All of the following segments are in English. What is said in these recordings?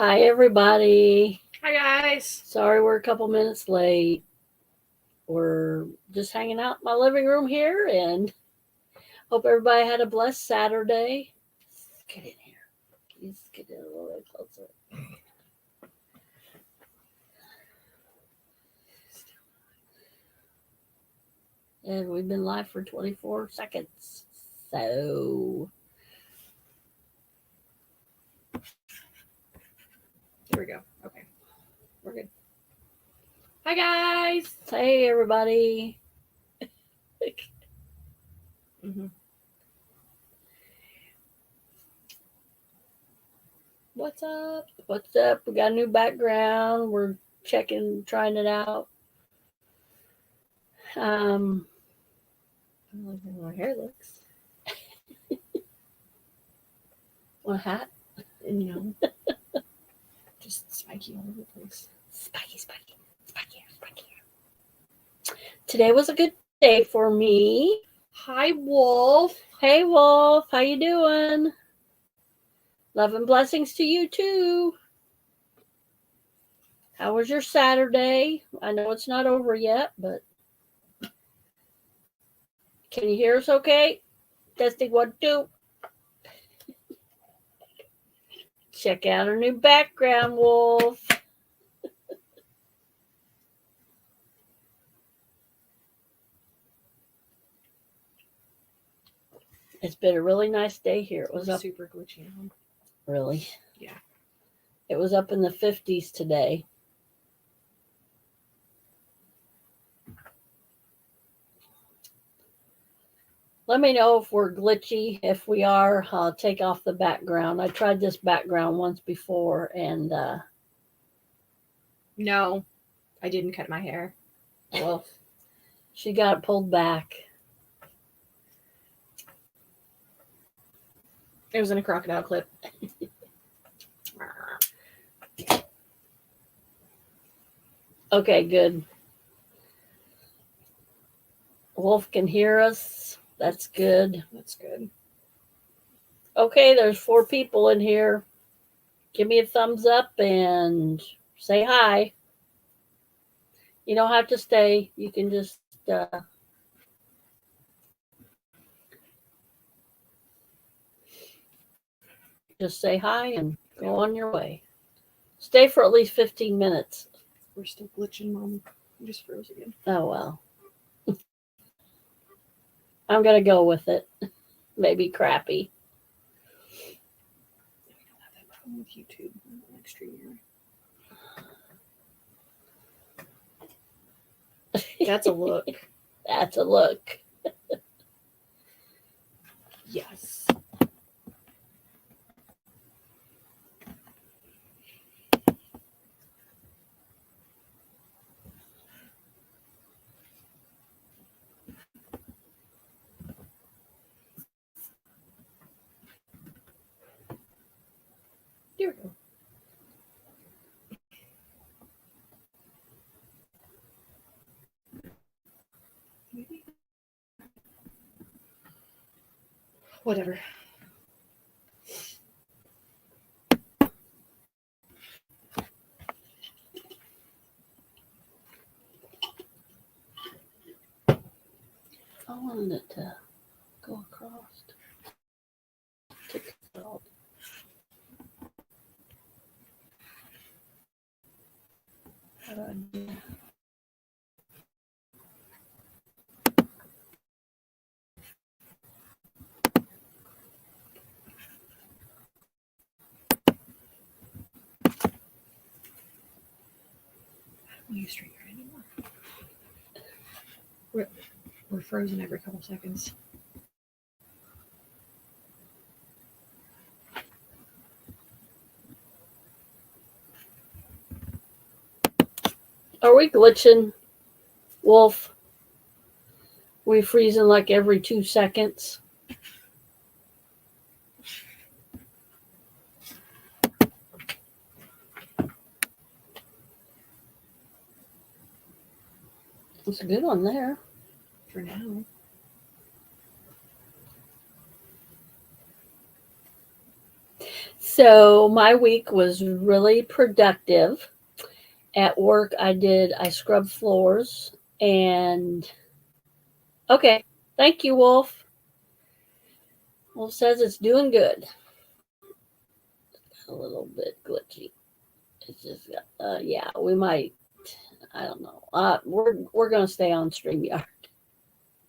Hi, everybody. Hi, guys. Sorry we're a couple minutes late. We're just hanging out in my living room here and hope everybody had a blessed Saturday. Get in here. Please get in a little bit closer. And we've been live for 24 seconds. So, Here we go. Okay. We're good. Hi, guys. hey, everybody. Mm-hmm. What's up? What's up? We got a new background. We're trying it out. I don't like how my hair looks. Want a hat? And, just spiky all over the place. Spiky. Today was a good day for me. Hi, Wolf. Hey, Wolf. How you doing? Love and blessings to you, too. How was your Saturday? I know it's not over yet, but can you hear us okay? Testing 1, 2. Check out our new background, Wolf. It's been a really nice day here. It was up super glitchy now. Really? Yeah. It was up in the 50s today. Let me know if we're glitchy. If we are, I'll take off the background. I tried this background once before, and No, I didn't cut my hair. Wolf. She got it pulled back. It was in a crocodile clip. Okay, good. Wolf can hear us. That's good. That's good. Okay, there's 4 people in here. Give me a thumbs up and say hi. You don't have to stay. You can just say hi and go on your way. Stay for at least 15 minutes. We're still glitching, Mom. I just froze again. Oh, well. I'm going to go with it. Maybe crappy. We don't have that problem with YouTube. Next stream. That's a look. That's a look. Yes. Here we go. Maybe. Whatever. I wanted it to go across. Take it out. How do I do that? I don't use StreamYard anymore. We're frozen every couple seconds. Are we glitching, Wolf? We freezing like every 2 seconds? It's a good one there. For now. So my week was really productive. At work, I scrubbed floors and okay. Thank you, Wolf. Wolf says it's doing good. A little bit glitchy. It's just, yeah, we might. I don't know. We're gonna stay on StreamYard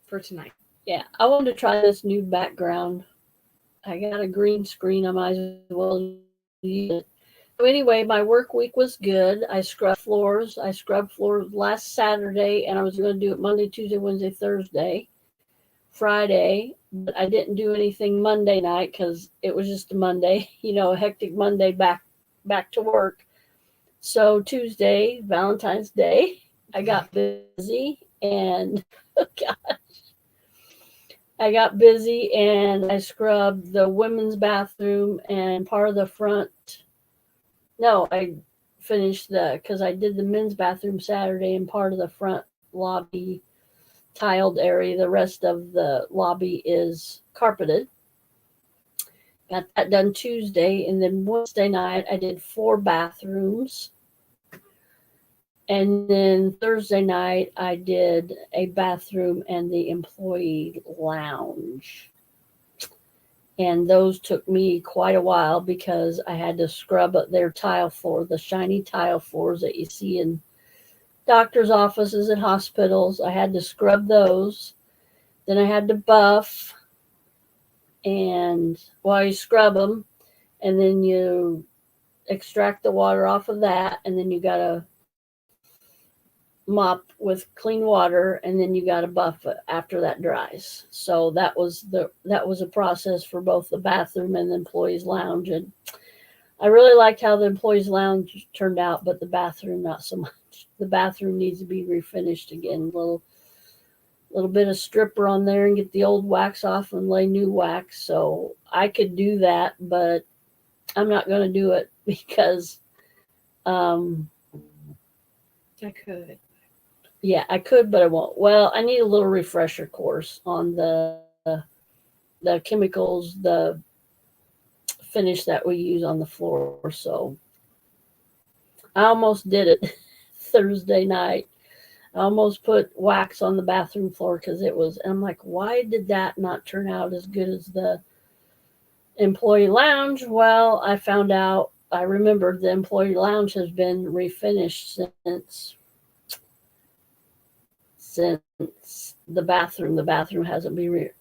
for tonight. Yeah, I wanted to try this new background. I got a green screen. I might as well use it. So anyway, my work week was good. I scrubbed floors. I scrubbed floors last Saturday, and I was going to do it Monday, Tuesday, Wednesday, Thursday, Friday. But I didn't do anything Monday night because it was just a Monday. A hectic Monday back to work. So Tuesday, Valentine's Day, I got busy and oh God, I got busy and I scrubbed the women's bathroom and part of the front. No, I finished because I did the men's bathroom Saturday and part of the front lobby tiled area. The rest of the lobby is carpeted. Got that done Tuesday, and then Wednesday night I did 4 bathrooms. And then Thursday night, I did a bathroom and the employee lounge. And those took me quite a while because I had to scrub up their tile floor, the shiny tile floors that you see in doctors' offices and hospitals. I had to scrub those. Then I had to buff. And while you scrub them, and then you extract the water off of that, and then you got to mop with clean water, and then you got to buff it after that dries. So that was a process for both the bathroom and the employees lounge. And I really liked how the employees lounge turned out, but the bathroom not so much. The bathroom needs to be refinished again. Little bit of stripper on there and get the old wax off and lay new wax. So I could do that, but I'm not going to do it because I could. Yeah, I could, but I won't. Well, I need a little refresher course on the chemicals, the finish that we use on the floor. So I almost did it Thursday night. I almost put wax on the bathroom floor because it was, and I'm like, why did that not turn out as good as the employee lounge? Well, I found out, I remembered the employee lounge has been refinished since the bathroom. The bathroom hasn't been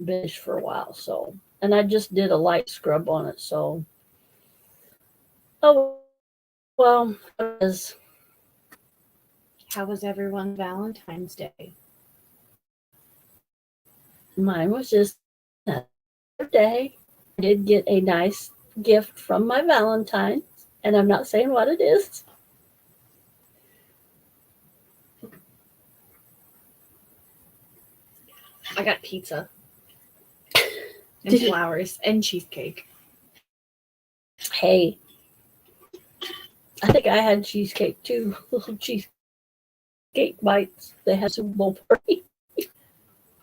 finished for a while. So, and I just did a light scrub on it. So, oh well. How was everyone's Valentine's Day? Mine was just another day. I did get a nice gift from my Valentine, and I'm not saying what it is. I got pizza and flowers and cheesecake. Hey, I think I had cheesecake too. Little cheesecake bites. They had Super Bowl party.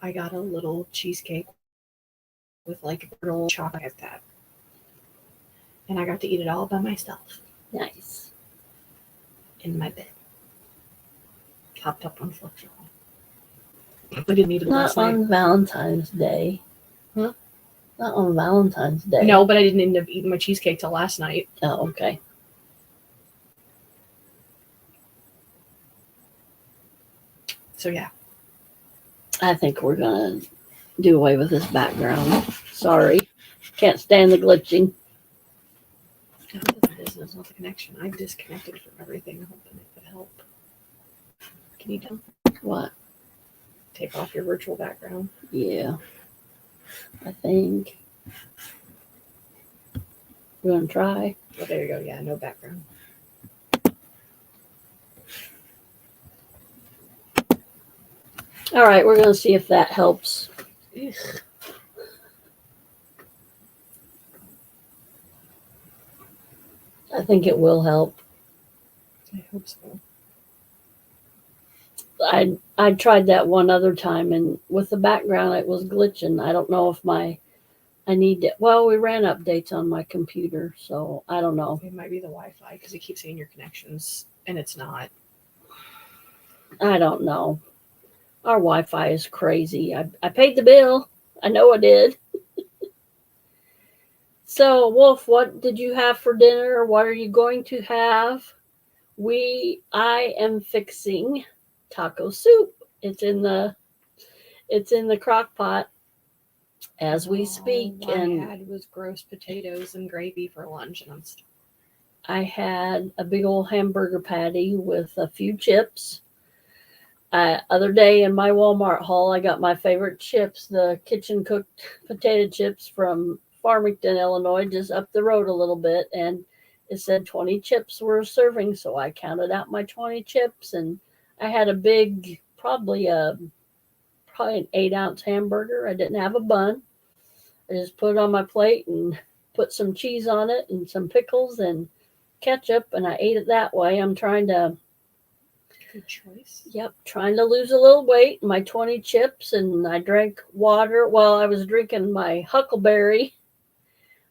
I got a little cheesecake with like a little chocolate at that. And I got to eat it all by myself. Nice. In my bed. Hopped up on Fluxo. I didn't eat it Not last night. on Valentine's Day. Huh? Not on Valentine's Day. No, but I didn't end up eating my cheesecake till last night. Oh, okay. So yeah. I think we're gonna do away with this background. Sorry. Can't stand the glitching. No, that is not the connection. I disconnected from everything hoping it would help. Can you do What? take off your virtual background? Yeah. I think. You wanna try? Oh, there you go. Yeah, no background. All right, we're gonna see if that helps. Ugh. I think it will help. I hope so. I tried that one other time, and with the background, it was glitching. I don't know if my I need to. Well, we ran updates on my computer, so I don't know. It might be the Wi-Fi because you keep saying your connections, and it's not. I don't know. Our Wi-Fi is crazy. I paid the bill. I know I did. So, Wolf, what did you have for dinner? What are you going to have? I am fixing taco soup. It's in the crock pot as we speak. All I And had was gross potatoes and gravy for lunch, and I had a big old hamburger patty with a few chips. Other day in my Walmart haul, I got my favorite chips, the kitchen cooked potato chips from Farmington, Illinois, just up the road a little bit. And it said 20 chips were serving. So I counted out my 20 chips, and I had a big, probably an 8-ounce hamburger. I didn't have a bun. I just put it on my plate and put some cheese on it and some pickles and ketchup, and I ate it that way. I'm trying to good choice. Yep, trying to lose a little weight. My 20 chips, and I drank water. Well, I was drinking my huckleberry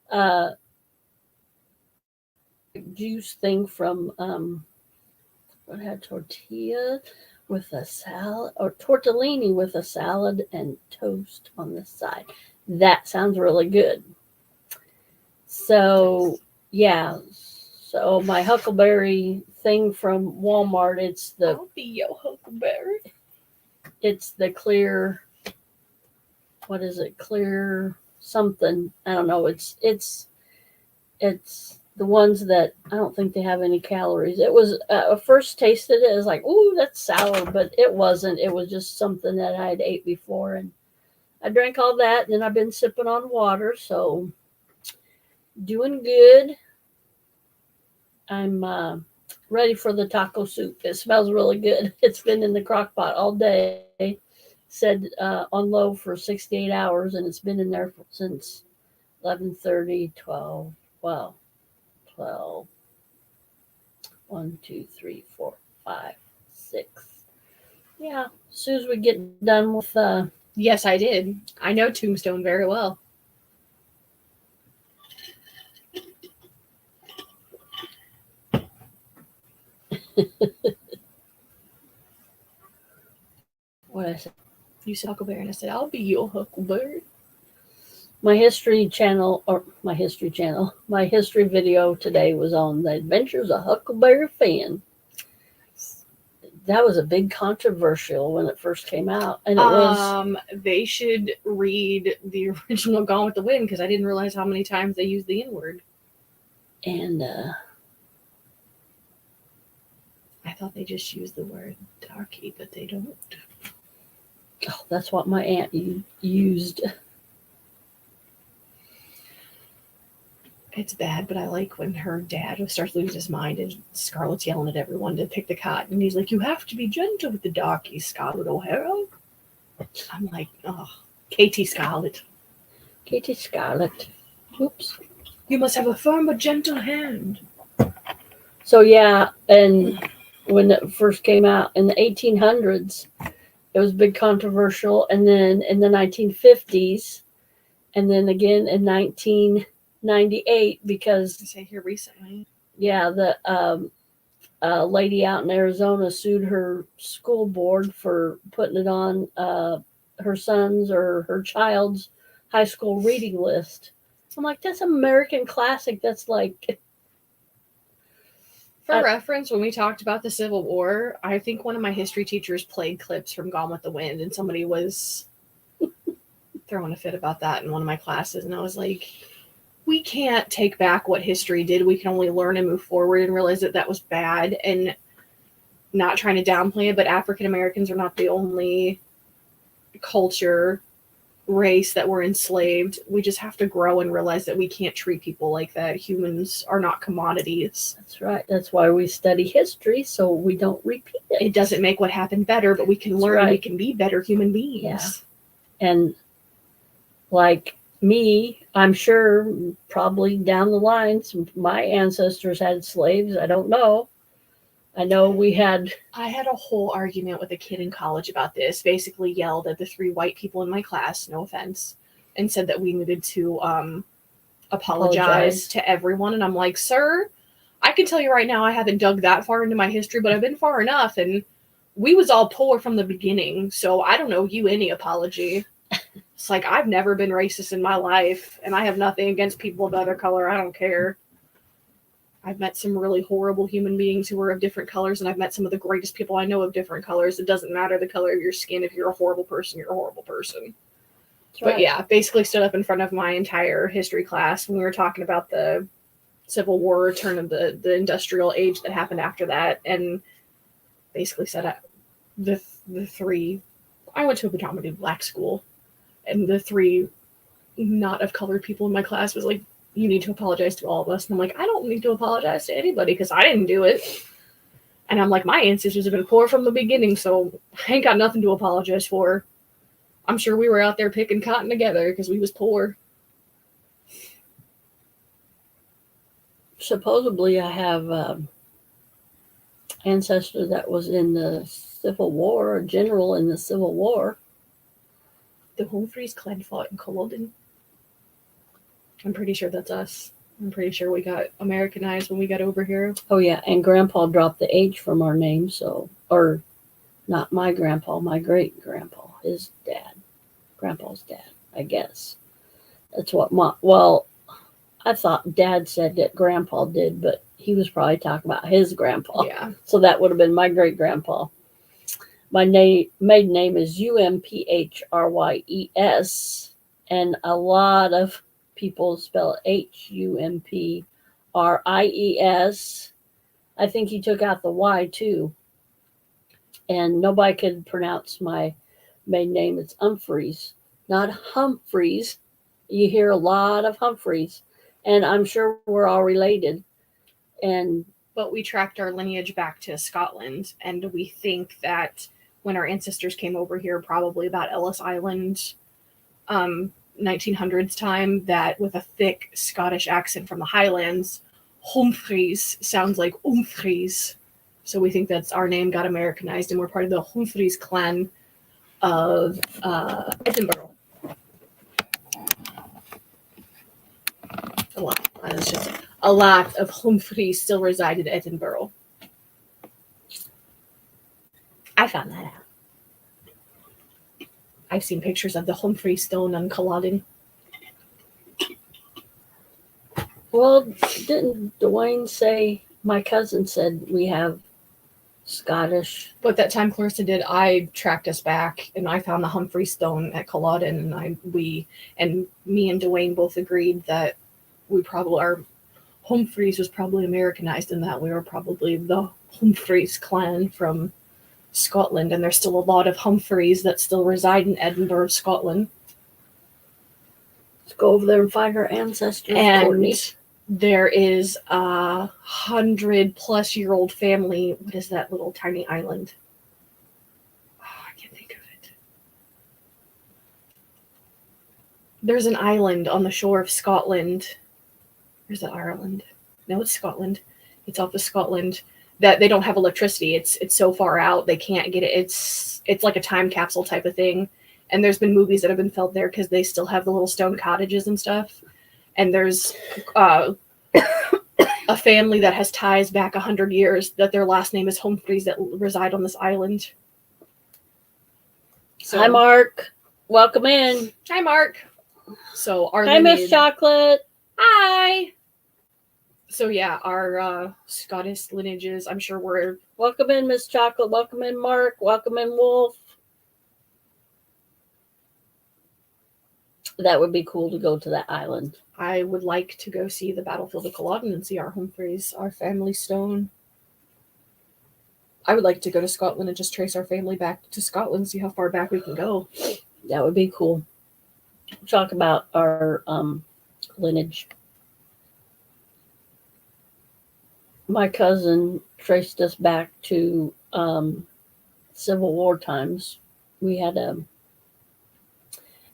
uh, juice thing from what had tortilla with a salad, or tortellini with a salad and toast on the side. That sounds really good. So yeah, so my huckleberry thing from Walmart. I'll be your huckleberry. It's the clear, what is it, clear something, I don't know. It's the ones that I don't think they have any calories. It was first tasted it, was like, ooh, that's sour, but it wasn't. It was just something that I had ate before, and I drank all that, and then I've been sipping on water, so doing good. I'm ready for the taco soup. It smells really good. It's been in the crock pot all day. Said on low for 68 hours, and it's been in there since 11:30, 12. Well, 12, 1, 2, 3, 4, 5, 6. Yeah, as soon as we get done with Yes, I did. I know Tombstone very well. what I said. You said huckleberry, and I said, I'll be your huckleberry. My history video today was on the Adventures of Huckleberry Finn. That was a big controversial when it first came out, and it was. They should read the original Gone with the Wind, because I didn't realize how many times they used the N-word. And I thought they just used the word darky, but they don't. Oh, that's what my aunt used. It's bad, but I like when her dad starts losing his mind and Scarlett's yelling at everyone to pick the cotton. And he's like, you have to be gentle with the darkies, Scarlett O'Hara. I'm like, oh, Katie Scarlett. Katie Scarlett. Oops. You must have a firm but gentle hand. So, yeah, and when it first came out in the 1800s, it was big controversial. And then in the 1950s, and then again in 1998, because I say here recently. Yeah, the lady out in Arizona sued her school board for putting it on her son's or her child's high school reading list. I'm like, that's an American classic. That's like. For reference, when we talked about the Civil War, I think one of my history teachers played clips from Gone with the Wind, and somebody was throwing a fit about that in one of my classes, and I was like, we can't take back what history did. We can only learn and move forward and realize that that was bad, and not trying to downplay it, but African Americans are not the only culture, race that were enslaved. We just have to grow and realize that we can't treat people like that. Humans are not commodities. That's right. That's why we study history, so we don't repeat it. It doesn't make what happened better, but we can learn and we can be better human beings. Yeah. And like me, I'm sure probably down the line, my ancestors had slaves. I don't know. I know I had a whole argument with a kid in college about this, basically yelled at the 3 white people in my class, no offense, and said that we needed to Apologize. apologize to everyone. And I'm like, sir, I can tell you right now, I haven't dug that far into my history, but I've been far enough, and we was all poor from the beginning, so I don't owe you any apology. It's like, I've never been racist in my life, and I have nothing against people of other color. I don't care. I've met some really horrible human beings who are of different colors, and I've met some of the greatest people I know of different colors. It doesn't matter the color of your skin. If you're a horrible person, you're a horrible person. That's But right. yeah, basically stood up in front of my entire history class when we were talking about the Civil War, turn of the industrial age that happened after that, and basically said the three. I went to a predominantly black school, and the three not of colored people in my class was like, you need to apologize to all of us. And I'm like, I don't need to apologize to anybody because I didn't do it. And I'm like, my ancestors have been poor from the beginning, so I ain't got nothing to apologize for. I'm sure we were out there picking cotton together because we was poor. Supposedly, I have ancestor that was in the Civil War, a general in the Civil War. The Humphreys clan fought in Culloden. I'm pretty sure that's us. I'm pretty sure we got Americanized when we got over here. Oh yeah, and Grandpa dropped the H from our name, so or not my grandpa, my great grandpa, his dad, Grandpa's dad, I guess. That's what I thought Dad said that Grandpa did, but he was probably talking about his grandpa. Yeah. So that would have been my great grandpa. My maiden name is Umphrys, and a lot of people spell it Humpries. I think he took out the Y too. And nobody could pronounce my maiden name. It's Humphreys, not Humphreys. You hear a lot of Humphreys, and I'm sure we're all related. But we tracked our lineage back to Scotland, and we think that when our ancestors came over here, probably about Ellis Island, 1900s time, that with a thick Scottish accent from the Highlands, Humphreys sounds like Umphreys. So we think that's our name got Americanized, and we're part of the Humphreys clan of Edinburgh. A lot of Humphreys still reside in Edinburgh. I found that out. I've seen pictures of the Humphrey stone on Culloden. Well, didn't Dwayne say, my cousin said we have Scottish? But that time Clarissa did, I tracked us back, and I found the Humphrey stone at Culloden, and me and Dwayne both agreed that our Humphreys was probably Americanized, in that we were probably the Humphreys clan from Scotland, and there's still a lot of Humphreys that still reside in Edinburgh, Scotland. Let's go over there and find our ancestors, and Courtney. There is a 100-plus-year-old family. What is that little tiny island? Oh, I can't think of it. There's an island on the shore of Scotland. Where's that, Ireland? No, it's Scotland. It's off of Scotland. That they don't have electricity. It's so far out they can't get it. It's like a time capsule type of thing. And there's been movies that have been filmed there because they still have the little stone cottages and stuff. And there's a family that has ties back 100 years that their last name is Humphreys that reside on this island. So, hi, Mark. Welcome in. Hi, Mark. So our hi, Miss Chocolate. Hi. So yeah, our Scottish lineages, I'm sure we're... Welcome in, Miss Chocolate. Welcome in, Mark. Welcome in, Wolf. That would be cool to go to that island. I would like to go see the battlefield of Culloden and see our Humphreys, our family stone. I would like to go to Scotland and just trace our family back to Scotland, see how far back we can go. That would be cool. Talk about our lineage. My cousin traced us back to Civil War times. We had a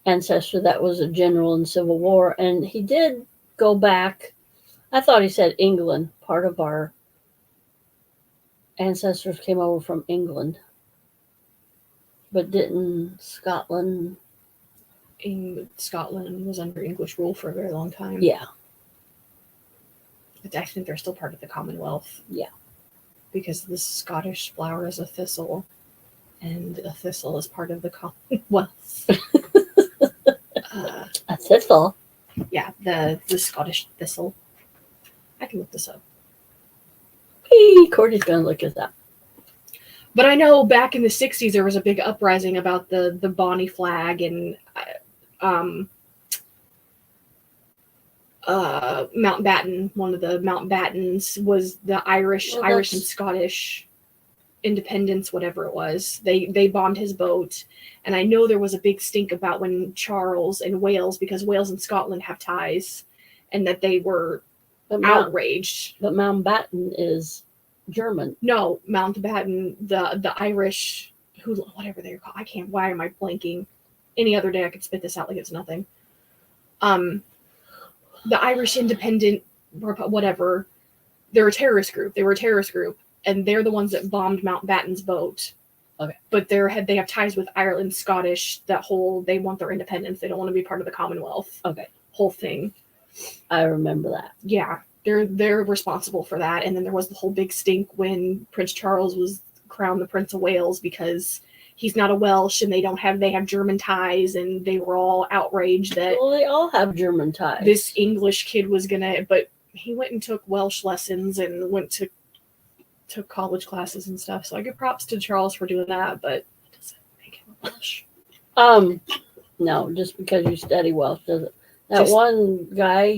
ancestor that was a general in Civil War, and he did go back. I thought he said England. Part of our ancestors came over from England, but didn't Scotland? in Scotland was under English rule for a very long time. Yeah. I think they're still part of the Commonwealth. Yeah. Because the Scottish flower is a thistle, and a thistle is part of the Commonwealth. A thistle? Yeah, the Scottish thistle. I can look this up. Hey, Courtney's going to look this up. But I know back in the 60s there was a big uprising about the Bonnie flag, and Mountbatten, one of the Mountbattens was the Irish and Scottish independence, whatever it was. They bombed his boat, and I know there was a big stink about when Charles and Wales, because Wales and Scotland have ties, and that they were outraged. But Mountbatten is German. No, Mountbatten, the Irish, whatever they're called. I can't. Why am I blanking? Any other day I could spit this out like it's nothing. The Irish independent, whatever. They're a terrorist group. They were a terrorist group, and they're the ones that bombed Mountbatten's boat. Okay. But they have ties with Ireland, Scottish. They want their independence. They don't want to be part of the Commonwealth. Okay. Whole thing. I remember that. Yeah. They're responsible for that. And then there was the whole big stink when Prince Charles was crowned the Prince of Wales, because he's not a Welsh and they have German ties, and they were all outraged that they all have German ties. This English kid was but he went and took Welsh lessons and took college classes and stuff. So I give props to Charles for doing that, but it doesn't make him Welsh. No, just because you study Welsh doesn't. One guy,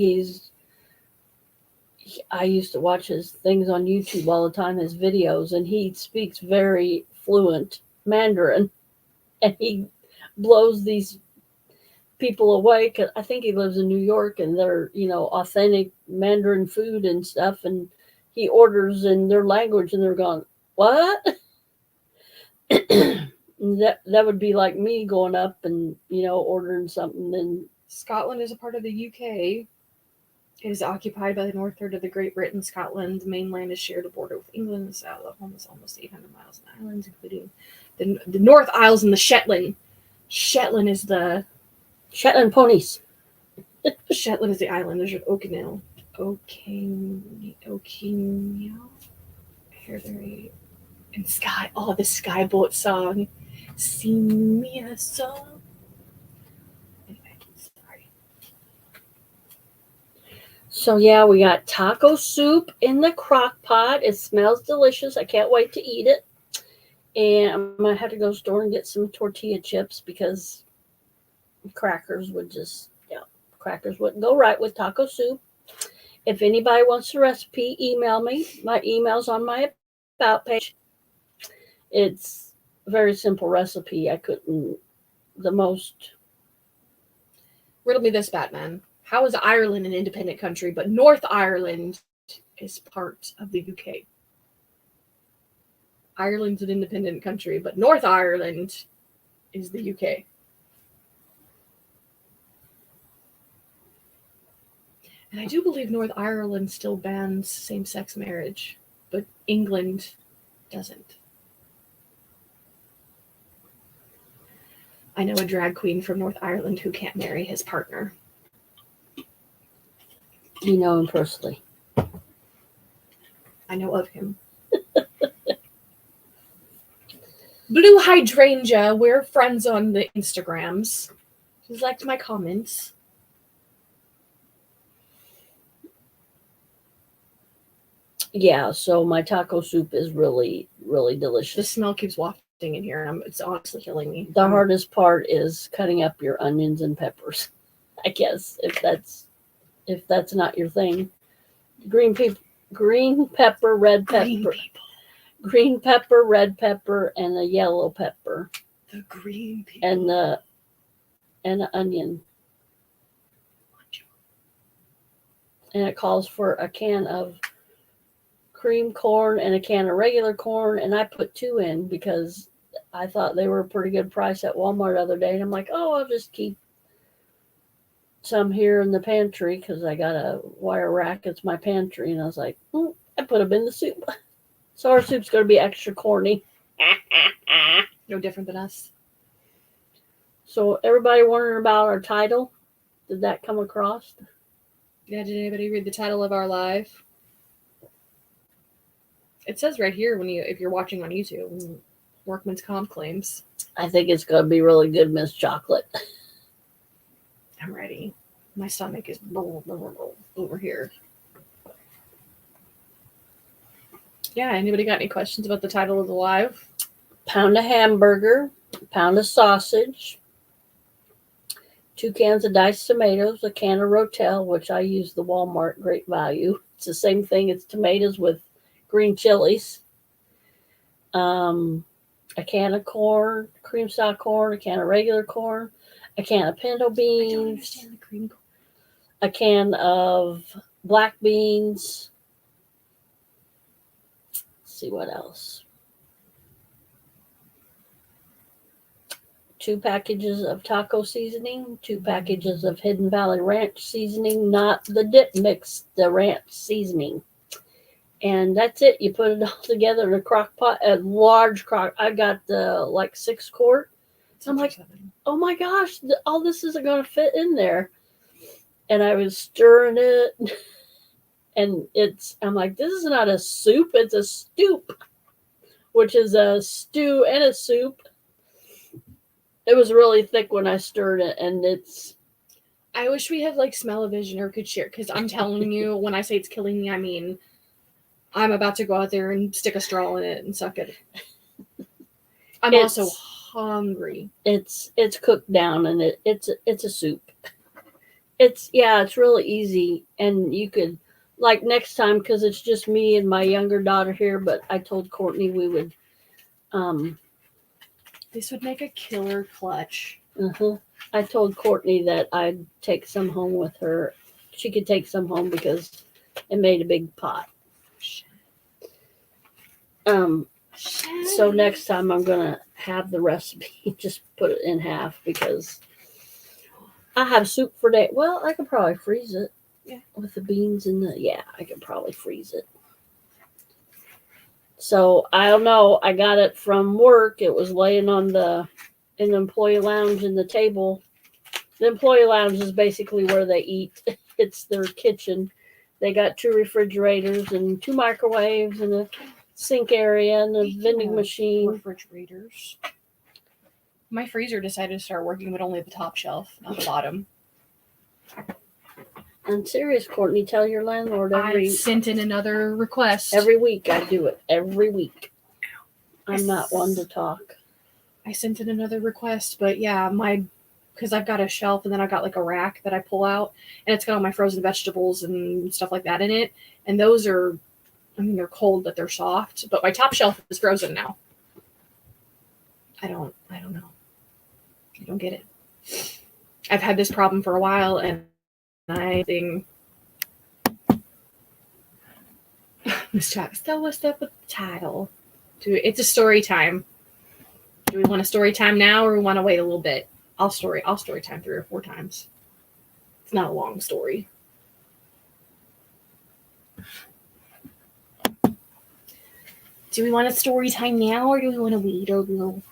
I used to watch his things on YouTube all the time, his videos, and he speaks very fluent Mandarin, and he blows these people away. 'Cause I think he lives in New York, and they're, authentic Mandarin food and stuff, and he orders in their language, and they're going, what? that would be like me going up and, ordering something. And Scotland is a part of the UK. It is occupied by the north third of the Great Britain. Scotland, the mainland, is shared a border with England. The south of home is almost 800 miles in islands, including the North Isles and the Shetland. Shetland is the Shetland ponies. Shetland is the island. There's Okinel. Here there and Sky. Oh, the Skyboat song. Sing me a song. Anyway, sorry. So yeah, we got taco soup in the crock pot. It smells delicious. I can't wait to eat it. And I'm gonna have to go to the store and get some tortilla chips, because crackers wouldn't go right with taco soup. If anybody wants the recipe, email me. My email's on my about page. It's a very simple recipe. Riddle me this, Batman. How is Ireland an independent country, but North Ireland is part of the UK? Ireland's an independent country, but North Ireland is the UK. And I do believe North Ireland still bans same-sex marriage, but England doesn't. I know a drag queen from North Ireland who can't marry his partner. You know him personally. I know of him. Blue Hydrangea, we're friends on the Instagrams. She's liked my comments. Yeah, so my taco soup is really, really delicious. The smell keeps wafting in here, and it's honestly killing me. The hardest part is cutting up your onions and peppers, I guess, if that's not your thing. Green pepper, red pepper. Green pepper, red pepper, and a yellow pepper. The green people. And the onion. And it calls for a can of cream corn and a can of regular corn, and I put 2 in because I thought they were a pretty good price at Walmart the other day, and I'm like, I'll just keep some here in the pantry because I got a wire rack. It's my pantry, and I was like, I put them in the soup. So our soup's going to be extra corny. No different than us. So everybody wondering about our title? Did that come across? Yeah, did anybody read the title of our live? It says right here if you're watching on YouTube, Workman's Comp claims. I think it's going to be really good, Miss Chocolate. I'm ready. My stomach is over here. Yeah, anybody got any questions about the title of the live? Pound of hamburger, pound of sausage, 2 cans of diced tomatoes, a can of Rotel, which I use the Walmart Great Value. It's the same thing. It's tomatoes with green chilies. A can of corn, cream style corn, a can of regular corn, a can of pinto beans. I don't understand the cream corn. A can of black beans. Let's see what else. 2 packages of taco seasoning, 2 packages of Hidden Valley Ranch seasoning, not the dip mix, the ranch seasoning. And that's it. You put it all together in a crock pot, a large crock. I got the 6 quart. So I'm like, oh my gosh, all this isn't going to fit in there. And I was stirring it. And I'm like, this is not a soup, it's a stoop, which is a stew and a soup. It was really thick when I stirred it, and I wish we had smell-o-vision or could share, because I'm telling you, when I say it's killing me, I mean, I'm about to go out there and stick a straw in it and suck it. I'm also hungry. It's cooked down, and it's a soup. It's really easy, and you could next time, because it's just me and my younger daughter here. But I told Courtney we would. This would make a killer clutch. I told Courtney that I'd take some home with her. She could take some home because it made a big pot. So next time I'm gonna have the recipe, just put it in half, because I have soup for day. Well, I could probably freeze it. Yeah. With the beans and I could probably freeze it. So I don't know. I got it from work. It was laying in the employee lounge in the table. The employee lounge is basically where they eat. It's their kitchen. They got 2 refrigerators and 2 microwaves and a sink area and a vending machine. Refrigerators. My freezer decided to start working, but only the top shelf, not the bottom. I'm serious, Courtney. Tell your landlord I sent in another request. Every week I do it. Every week. I'm not one to talk. I sent in another request, but yeah, because I've got a shelf and then I've got a rack that I pull out, and it's got all my frozen vegetables and stuff like that in it. And those are, they're cold, but they're soft. But my top shelf is frozen now. I don't know. I don't get it. I've had this problem for a while, and I think Miss Travis, so what's up with the title? It's a story time. Do we want a story time now, or we want to wait a little bit? I'll story time 3 or 4 times. It's not a long story. Do we want a story time now, or do we want to wait a little?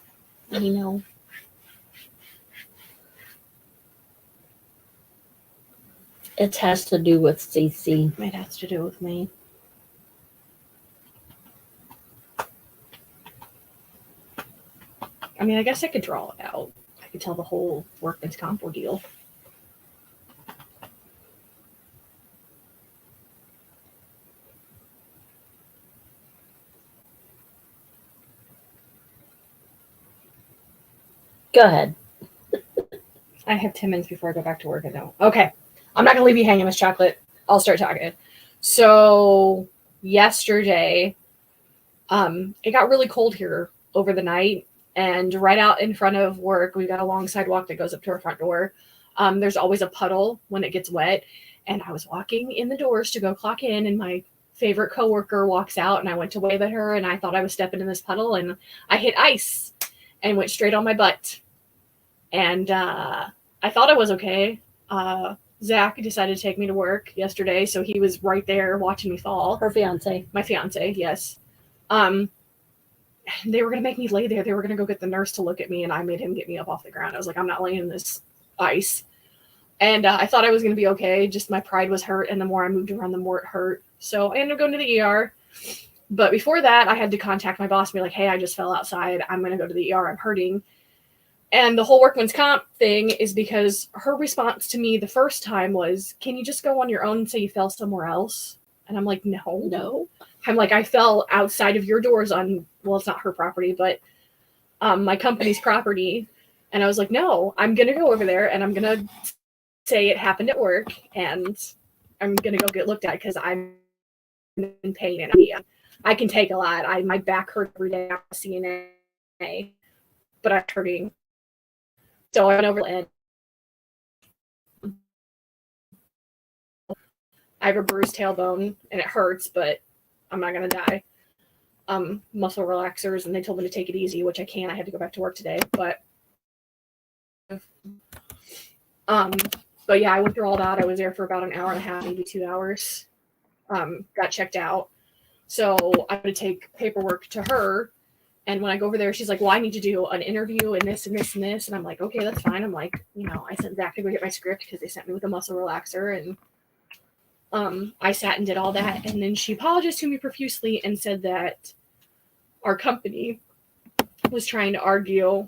It has to do with Cece. It has to do with me. I guess I could draw it out. I could tell the whole Workman's Comp ordeal. Go ahead. I have 10 minutes before I go back to work. Okay. I'm not going to leave you hanging, Miss Chocolate. I'll start talking. So yesterday, it got really cold here over the night. And right out in front of work, we've got a long sidewalk that goes up to our front door. There's always a puddle when it gets wet. And I was walking in the doors to go clock in, and my favorite coworker walks out, and I went to wave at her, and I thought I was stepping in this puddle, and I hit ice and went straight on my butt. And I thought I was okay. Zach decided to take me to work yesterday, so he was right there watching me fall. Her fiance. My fiance, yes. they were going to make me lay there. They were going to go get the nurse to look at me, and I made him get me up off the ground. I was like, I'm not laying in this ice. And I thought I was going to be okay. Just my pride was hurt, and the more I moved around, the more it hurt. So I ended up going to the ER. But before that, I had to contact my boss and be like, hey, I just fell outside. I'm going to go to the ER. I'm hurting. And the whole workman's comp thing is because her response to me the first time was, can you just go on your own and say you fell somewhere else? And I'm like, no. I'm like, I fell outside of your doors on, well, it's not her property, but my company's property. And I was like, no, I'm going to go over there and I'm going to say it happened at work and I'm going to go get looked at because I'm in pain and I can take a lot. My back hurt every day after CNA, but I'm hurting. So I went over and I have a bruised tailbone and it hurts, but I'm not going to die. Muscle relaxers, and they told me to take it easy, which I can't. I had to go back to work today, but yeah, I went through all that. I was there for about an hour and a half, maybe 2 hours. Got checked out. So I'm going to take paperwork to her. And when I go over there, she's like, well, I need to do an interview and this and this and this. And I'm like, okay, that's fine. I'm like, I sent Zach to go get my script because they sent me with a muscle relaxer. And I sat and did all that. And then she apologized to me profusely and said that our company was trying to argue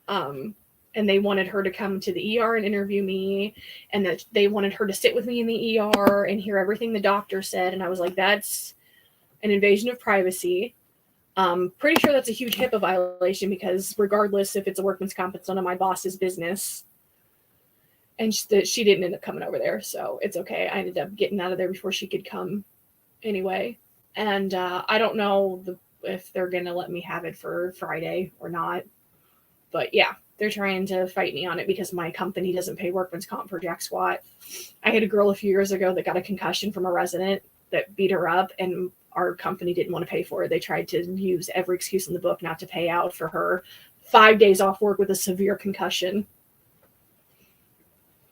and they wanted her to come to the ER and interview me, and that they wanted her to sit with me in the ER and hear everything the doctor said. And I was like, that's an invasion of privacy. Pretty sure that's a huge HIPAA violation because regardless if it's a workman's comp, it's none of my boss's business. And she didn't end up coming over there, so it's okay. I ended up getting out of there before she could come anyway. And I don't know if they're going to let me have it for Friday or not. But yeah, they're trying to fight me on it because my company doesn't pay workman's comp for jack squat. I had a girl a few years ago that got a concussion from a resident that beat her up, and our company didn't want to pay for it. They tried to use every excuse in the book not to pay out for her 5 days off work with a severe concussion.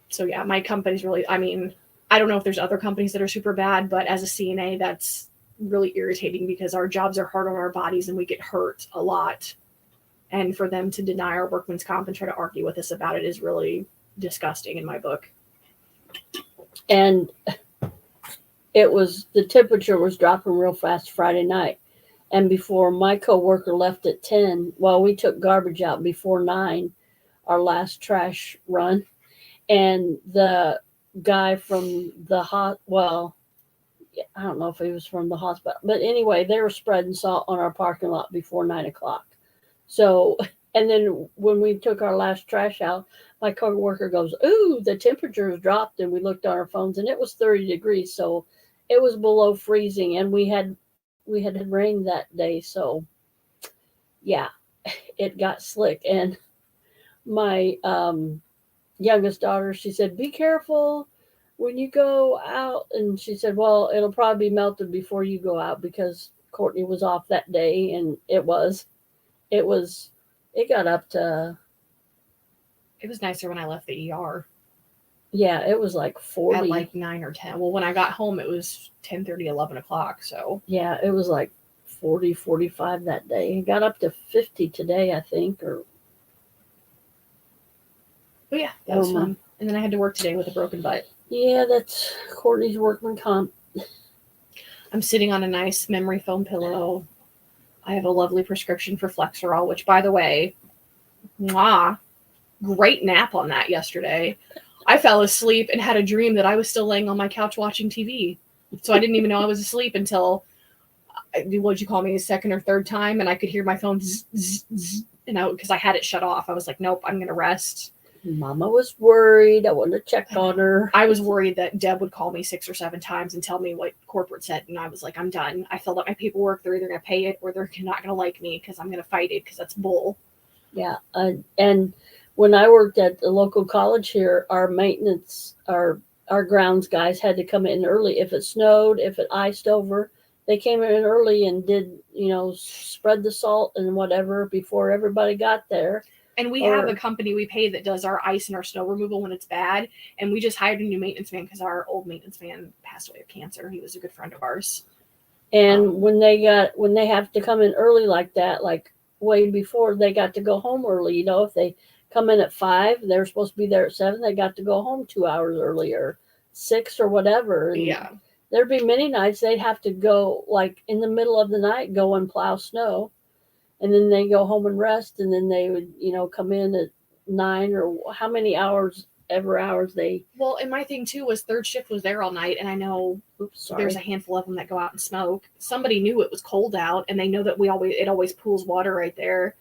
So yeah, my company's really, I don't know if there's other companies that are super bad, but as a CNA, that's really irritating because our jobs are hard on our bodies and we get hurt a lot. And for them to deny our workman's comp and try to argue with us about it is really disgusting in my book. And the temperature was dropping real fast Friday night. And before my coworker left at 10, we took garbage out before 9, our last trash run. And the guy from the I don't know if he was from the hospital, but anyway, they were spreading salt on our parking lot before 9 o'clock. So, and then when we took our last trash out, my coworker goes, ooh, the temperature has dropped. And we looked on our phones and it was 30 degrees. So it was below freezing, and we had rain that day. So yeah, it got slick. And my youngest daughter, she said, be careful when you go out. And she said, well, it'll probably be melted before you go out because Courtney was off that day. And it got up to. It was nicer when I left the ER. Yeah, it was like 40. At like 9 or 10. Well, when I got home, it was 10:30, 11 o'clock. So yeah, it was like 40, 45 that day. It got up to 50 today, I think. But yeah, that was fun. And then I had to work today with a broken butt. Yeah, that's Courtney's workman comp. I'm sitting on a nice memory foam pillow. I have a lovely prescription for Flexerol, which, by the way, great nap on that yesterday. I fell asleep and had a dream that I was still laying on my couch watching TV. So I didn't even know I was asleep until, what'd you call me, a second or third time, and I could hear my phone zzz, zzz, zzz, because I had it shut off. I was like, nope, I'm going to rest. Mama was worried. I wanted to check on her. I was worried that Deb would call me 6 or 7 times and tell me what corporate said, and I was like, I'm done. I filled out my paperwork. They're either going to pay it or they're not going to like me because I'm going to fight it because that's bull. Yeah, and when I worked at the local college here, our maintenance, our grounds guys had to come in early. If it snowed, if it iced over, they came in early and did, spread the salt and whatever before everybody got there. And we have a company we pay that does our ice and our snow removal when it's bad. And we just hired a new maintenance man because our old maintenance man passed away of cancer. He was a good friend of ours. And when they have to come in early like that, like way before they got to go home early, if they come in at 5, they're supposed to be there at 7, they got to go home 2 hours earlier, 6 or whatever. And Yeah. there'd be many nights they'd have to go like in the middle of the night, go and plow snow. And then they go home and rest. And then they would, come in at 9 or how many hours they. Well, and my thing too was third shift was there all night, and I know there's a handful of them that go out and smoke. Somebody knew it was cold out, and they know that it always pools water right there.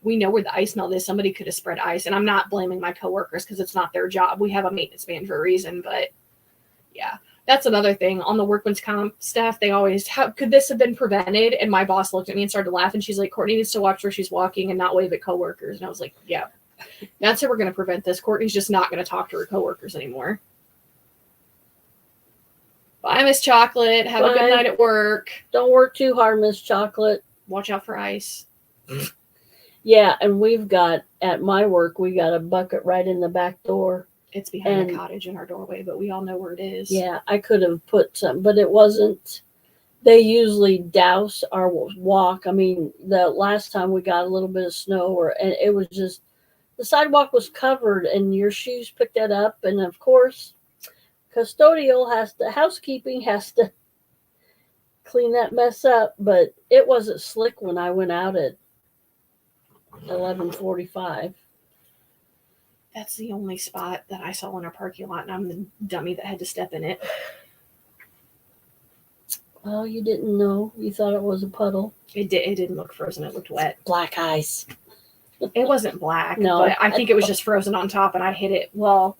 We know where the ice melt is. Somebody could have spread ice, and I'm not blaming my coworkers because it's not their job. We have a maintenance man for a reason, but yeah, that's another thing on the workman's comp staff. They always, how could this have been prevented? And my boss looked at me and started laughing. She's like, Courtney needs to watch where she's walking and not wave at coworkers. And I was like, yeah. That's how we're going to prevent this. Courtney's just not going to talk to her coworkers anymore. Bye, Miss Chocolate. Have a good night at work. Don't work too hard, Miss Chocolate. Watch out for ice. Yeah, and we've got, at my work, we got a bucket right in the back door. It's behind the cottage in our doorway, but we all know where it is. Yeah, I could have put some, but it wasn't. They usually douse our walk. I mean, the last time we got a little bit of snow, and it was just, the sidewalk was covered and your shoes picked that up. And of course, housekeeping has to clean that mess up. But it wasn't slick when I went out at 11:45. That's the only spot that I saw in our parking lot, and I'm the dummy that had to step in it. Oh, you didn't know? You thought it was a puddle? It didn't look frozen. It looked wet. Black ice. It wasn't black, no, but I think it was just frozen on top, and I hit it. Well,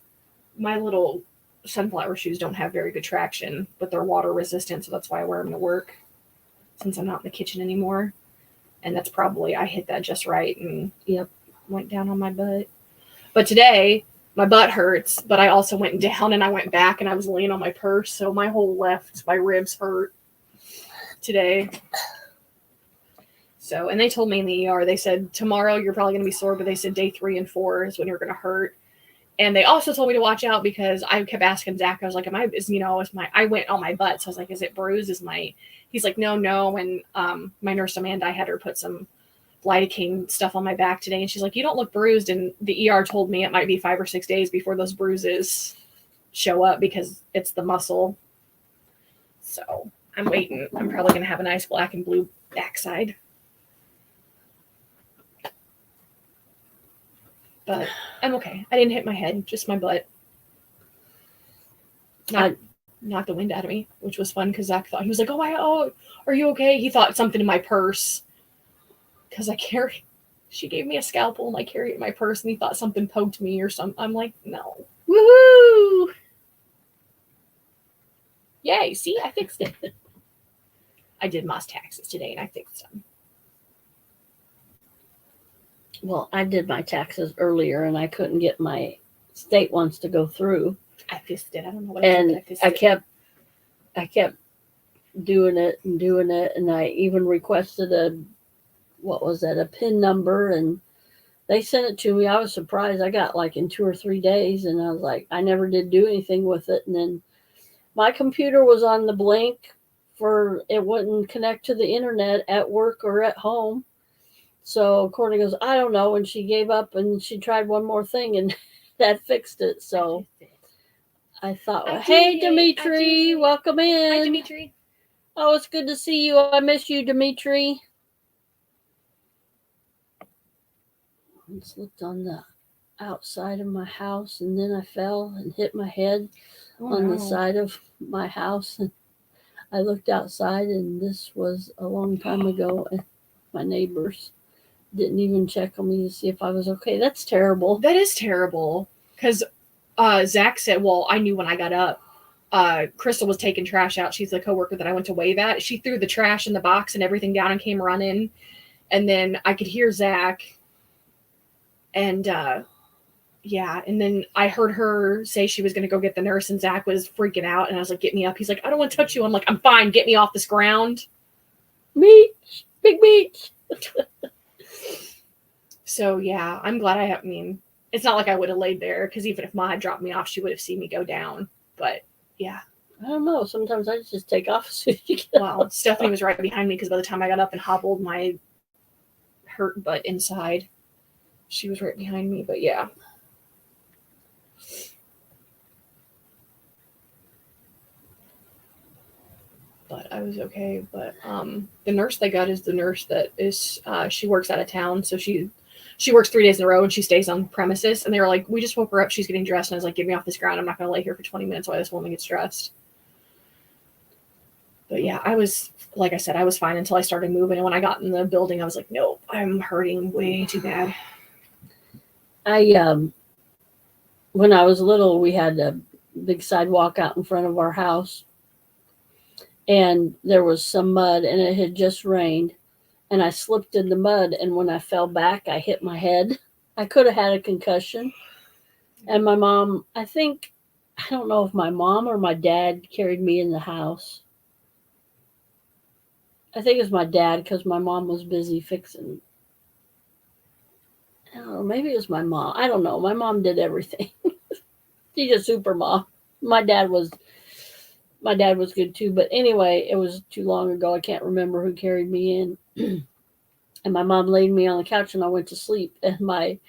my little sunflower shoes don't have very good traction, but they're water resistant, so that's why I wear them to work since I'm not in the kitchen anymore. And that's probably, I hit that just right and went down on my butt. But today, my butt hurts, but I also went down and I went back and I was laying on my purse, so my ribs hurt today. So, and they told me in the ER, they said, tomorrow you're probably going to be sore, but they said day 3 and 4 is when you're going to hurt. And they also told me to watch out because I kept asking Zach, I was like, I went on my butt. So I was like, is it bruised? He's like, no. And my nurse, Amanda, I had her put some lidocaine stuff on my back today. And she's like, you don't look bruised. And the ER told me it might be 5 or 6 days before those bruises show up because it's the muscle. So I'm waiting. I'm probably going to have a nice black and blue backside. But I'm okay. I didn't hit my head, just my butt. Knocked the wind out of me, which was fun because Zach thought, he was like, oh, are you okay? He thought something in my purse because she gave me a scalpel and I carry it in my purse and he thought something poked me or something. I'm like, no. Woohoo! Yay, see, I fixed it. I did Moss taxes today and I fixed them. Well, I did my taxes earlier and I couldn't get my state ones to go through. I fixed it. I don't know what I kept doing it, and I even requested a PIN number, and they sent it to me. I was surprised. I got like in 2 or 3 days, and I was like, I never did do anything with it. And then my computer was on the blink it wouldn't connect to the internet at work or at home. So Courtney goes, I don't know. And she gave up and she tried one more thing and that fixed it. So I thought, hey, Dimitri, welcome in. Hi, Dimitri. Oh, it's good to see you. I miss you, Dimitri. I just looked on the outside of my house and then I fell and hit my head on the side of my house. And I looked outside and this was a long time ago. And my neighbors didn't even check on me to see if I was okay. That's terrible. That is terrible. Because Zach said, well, I knew when I got up, Crystal was taking trash out. She's the coworker that I went to wave at. She threw the trash in the box and everything down and came running. And then I could hear Zach. And and then I heard her say she was going to go get the nurse and Zach was freaking out. And I was like, get me up. He's like, I don't want to touch you. I'm like, I'm fine. Get me off this ground. Meat. Big meat. So, yeah, I'm glad it's not like I would have laid there because even if Ma had dropped me off, she would have seen me go down. But, yeah, I don't know. Sometimes I just take off as soon as you get Well, out. Stephanie was right behind me because by the time I got up and hobbled my hurt butt inside, she was right behind me. But yeah. But I was okay. But the nurse they got is the nurse that is she works out of town, so she works 3 days in a row and she stays on premises. And they were like, we just woke her up, she's getting dressed, and I was like, get me off this ground. I'm not gonna lay here for 20 minutes while this woman gets dressed. But yeah, I was, like I said, I was fine until I started moving, and when I got in the building, I was like, nope, I'm hurting way too bad. When I was little, we had a big sidewalk out in front of our house, and there was some mud, and it had just rained, and I slipped in the mud, and when I fell back, I hit my head. I could have had a concussion. And my mom, I don't know if my mom or my dad carried me in the house. I think it was my dad because my mom was busy fixing. I don't know, maybe it was my mom. I don't know. My mom did everything. She's a super mom. My dad was good too. But anyway, it was too long ago. I can't remember who carried me in. And my mom laid me on the couch and I went to sleep. And my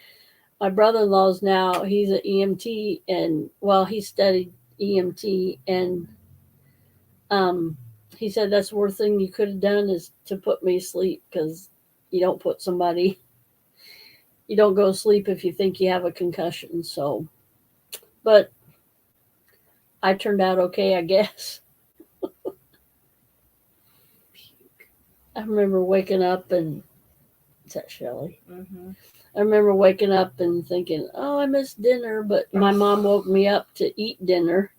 brother-in-law's now, he's an EMT, and well, he studied EMT, and he said that's the worst thing you could have done is to put me to sleep, because you don't go to sleep if you think you have a concussion. So, but I turned out okay, I guess. I remember waking up and, is that Shelly? Mm-hmm. I remember waking up and thinking, oh, I missed dinner, but my mom woke me up to eat dinner.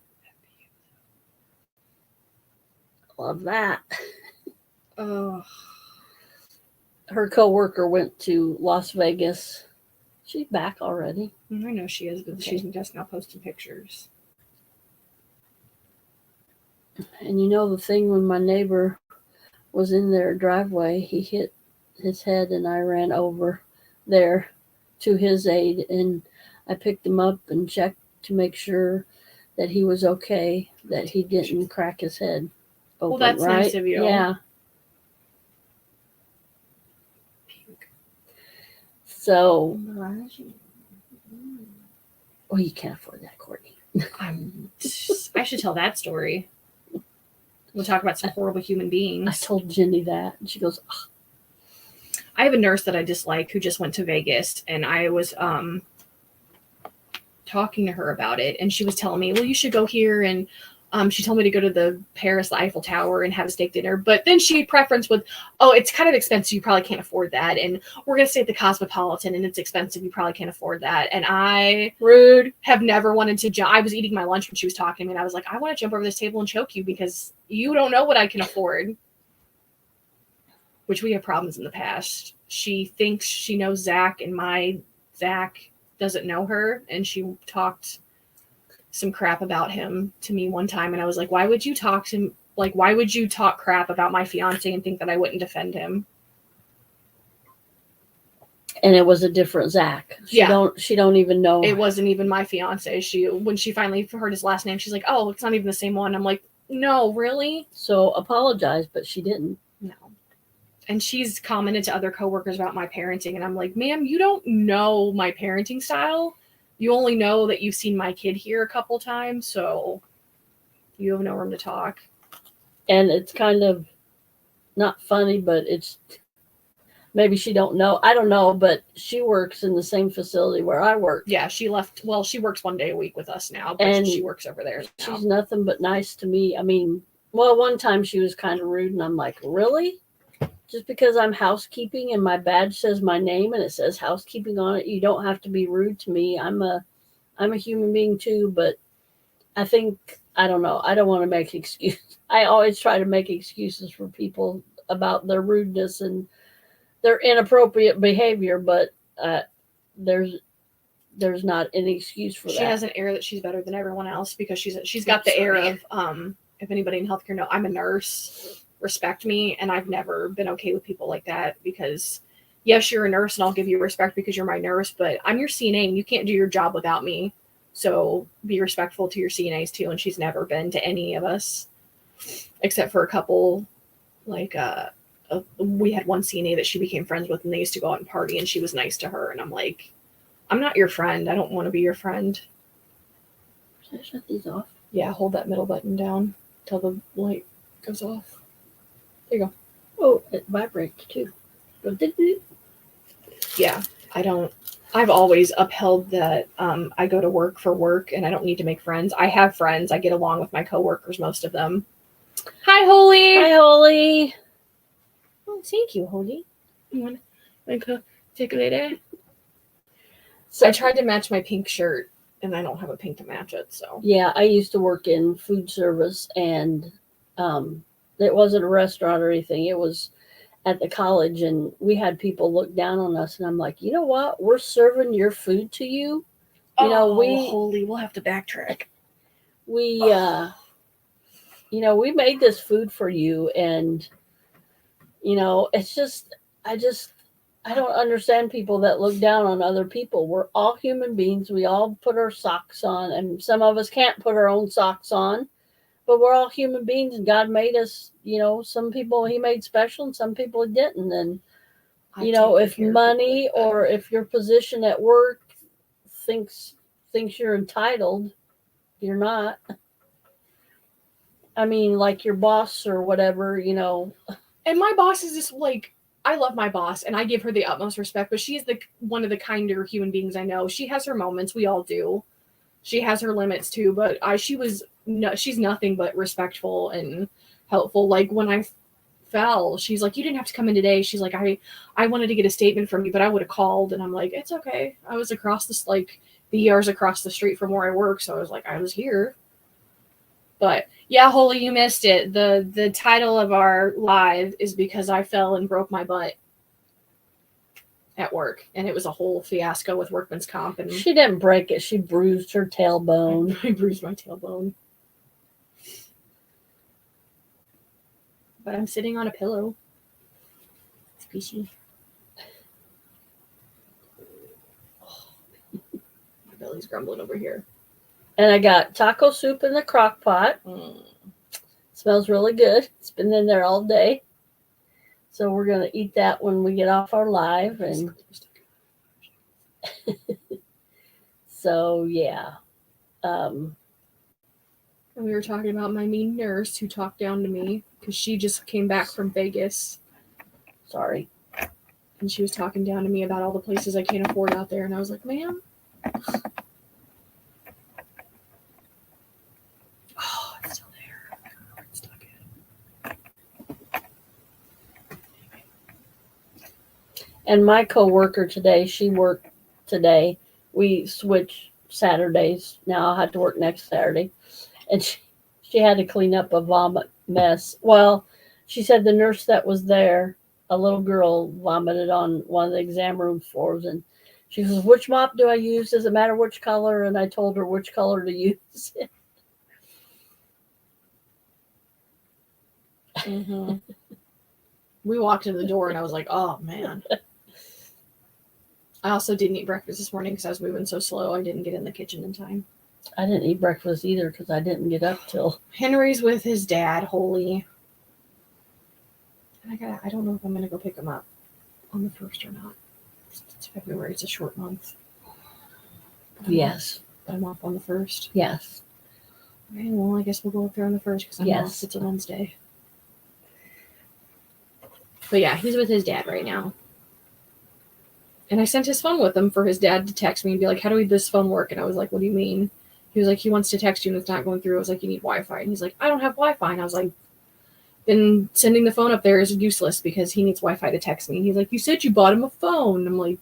Love that. Oh. Her coworker went to Las Vegas. She's back already. I know she is, but she's just now posting pictures. And you know the thing, when my neighbor was in their driveway, he hit his head and I ran over there to his aid, and I picked him up and checked to make sure that he was okay, that he didn't crack his head open. Well, that's right? nice of you. Yeah. So, well, you can't afford that, Courtney. I should tell that story. We'll talk about some horrible human beings. I told Jenny that, and she goes, oh. I have a nurse that I dislike who just went to Vegas, and I was talking to her about it, and she was telling me, well, you should go here, and she told me to go to the Eiffel Tower and have a steak dinner, but then she preferenced with, oh, it's kind of expensive, you probably can't afford that, and we're going to stay at the Cosmopolitan, and it's expensive, you probably can't afford that. And I have never wanted to jump. I was eating my lunch when she was talking to me, and I was like, I want to jump over this table and choke you because you don't know what I can afford. Which we have problems in the past. She thinks she knows Zach, and my Zach doesn't know her, and she talked some crap about him to me one time, and I was like, why would you talk crap about my fiance and think that I wouldn't defend him? And it was a different Zach. She don't even know. It wasn't even my fiance. When she finally heard his last name, she's like, oh, it's not even the same one. I'm like, no, really? So apologize, but she didn't. No. And she's commented to other coworkers about my parenting. And I'm like, ma'am, you don't know my parenting style. You only know that you've seen my kid here a couple times. So you have no room to talk. And it's kind of not funny, but it's maybe she don't know. I don't know, but she works in the same facility where I work. Yeah, she left. Well, she works 1 day a week with us now, but and she works over there now. She's nothing but nice to me. I mean, well, one time she was kind of rude, and I'm like, really? Just because I'm housekeeping and my badge says my name and it says housekeeping on it, you don't have to be rude to me. I'm a human being too, but I think, I don't know. I don't want to make excuses. I always try to make excuses for people about their rudeness and their inappropriate behavior, but there's not any excuse for that. She has an air that she's better than everyone else because she's got the air of, if anybody in healthcare know, I'm a nurse. Respect me, and I've never been okay with people like that because yes, you're a nurse and I'll give you respect because you're my nurse, but I'm your CNA and you can't do your job without me. So be respectful to your CNAs too. And she's never been to any of us except for a couple. Like we had one CNA that she became friends with, and they used to go out and party, and she was nice to her. And I'm like, I'm not your friend. I don't want to be your friend. Should I shut these off? Yeah, hold that middle button down till the light goes off. There you go. Oh, it vibrates too. Yeah, I've always upheld that I go to work for work and I don't need to make friends. I have friends. I get along with my coworkers, most of them. Hi, Holy. Hi, Holly. Oh, thank you, Holy. You want to take a later? So I tried to match my pink shirt and I don't have a pink to match it. So yeah, I used to work in food service, and it wasn't a restaurant or anything. It was at the college, and we had people look down on us, and I'm like, you know what? We're serving your food to you. You know, Holy, we'll have to backtrack. We we made this food for you, and it's just I don't understand people that look down on other people. We're all human beings. We all put our socks on, and some of us can't put our own socks on, but we're all human beings, and God made us, some people he made special and some people he didn't. And, if money or if your position at work thinks you're entitled, you're not. I mean, like your boss or whatever, And my boss is just like, I love my boss and I give her the utmost respect, but she is one of the kinder human beings I know. She has her moments. We all do. She has her limits too, but she's nothing but respectful and helpful. Like when I fell, she's like, you didn't have to come in today. She's like, I wanted to get a statement from you, but I would have called. And I'm like, it's okay. I was across this, like the ER's across the street from where I work. So I was like, I was here. But yeah, Holy, you missed it. The title of our live is because I fell and broke my butt at work, and it was a whole fiasco with workman's comp. And she didn't break it; she bruised her tailbone. I bruised my tailbone. But I'm sitting on a pillow. It's fishy. Oh, my belly's grumbling over here. And I got taco soup in the crock pot. Smells really good. It's been in there all day. So we're going to eat that when we get off our live. And so, yeah. And we were talking about my mean nurse who talked down to me because she just came back from Vegas. Sorry. And she was talking down to me about all the places I can't afford out there. And I was like, ma'am. Oh, it's still there. I don't know where it's stuck at. And my coworker today, she worked today. We switch Saturdays. Now I'll have to work next Saturday. And she had to clean up a vomit mess. Well, she said the nurse that was there, a little girl, vomited on one of the exam room floors. And she says, which mop do I use? Does it matter which color? And I told her which color to use. Mm-hmm. We walked in the door and I was like, oh, man. I also didn't eat breakfast this morning because I was moving so slow. I didn't get in the kitchen in time. I didn't eat breakfast either because I didn't get up till. Henry's with his dad, Holy. And I don't know if I'm going to go pick him up on the 1st or not. It's February. It's a short month. Yes. But I'm off on the 1st. Yes. Okay, well, I guess we'll go up there on the 1st because I'm off. It's a Wednesday. But yeah, he's with his dad right now. And I sent his phone with him for his dad to text me and be like, how do this phone work? And I was like, what do you mean? He was like, he wants to text you and it's not going through. I was like, you need Wi-Fi. And he's like, I don't have Wi-Fi. And I was like, then sending the phone up there is useless because he needs Wi-Fi to text me. And he's like, you said you bought him a phone. And I'm like,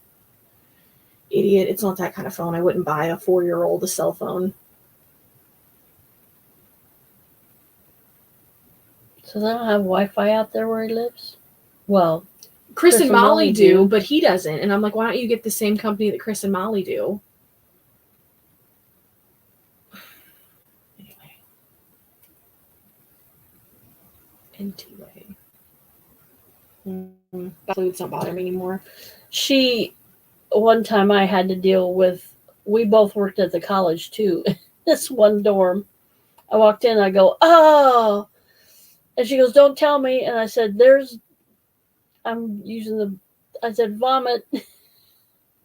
idiot, it's not that kind of phone. I wouldn't buy a 4-year-old a cell phone. So they don't have Wi-Fi out there where he lives? Well, Chris and Molly do, but he doesn't. And I'm like, why don't you get the same company that Chris and Molly do? Anyway. Foods don't bother me anymore. One time I had to deal with we both worked at the college too. This one dorm. I walked in, I go, oh, and she goes, don't tell me. And I said, I'm using I said, vomit.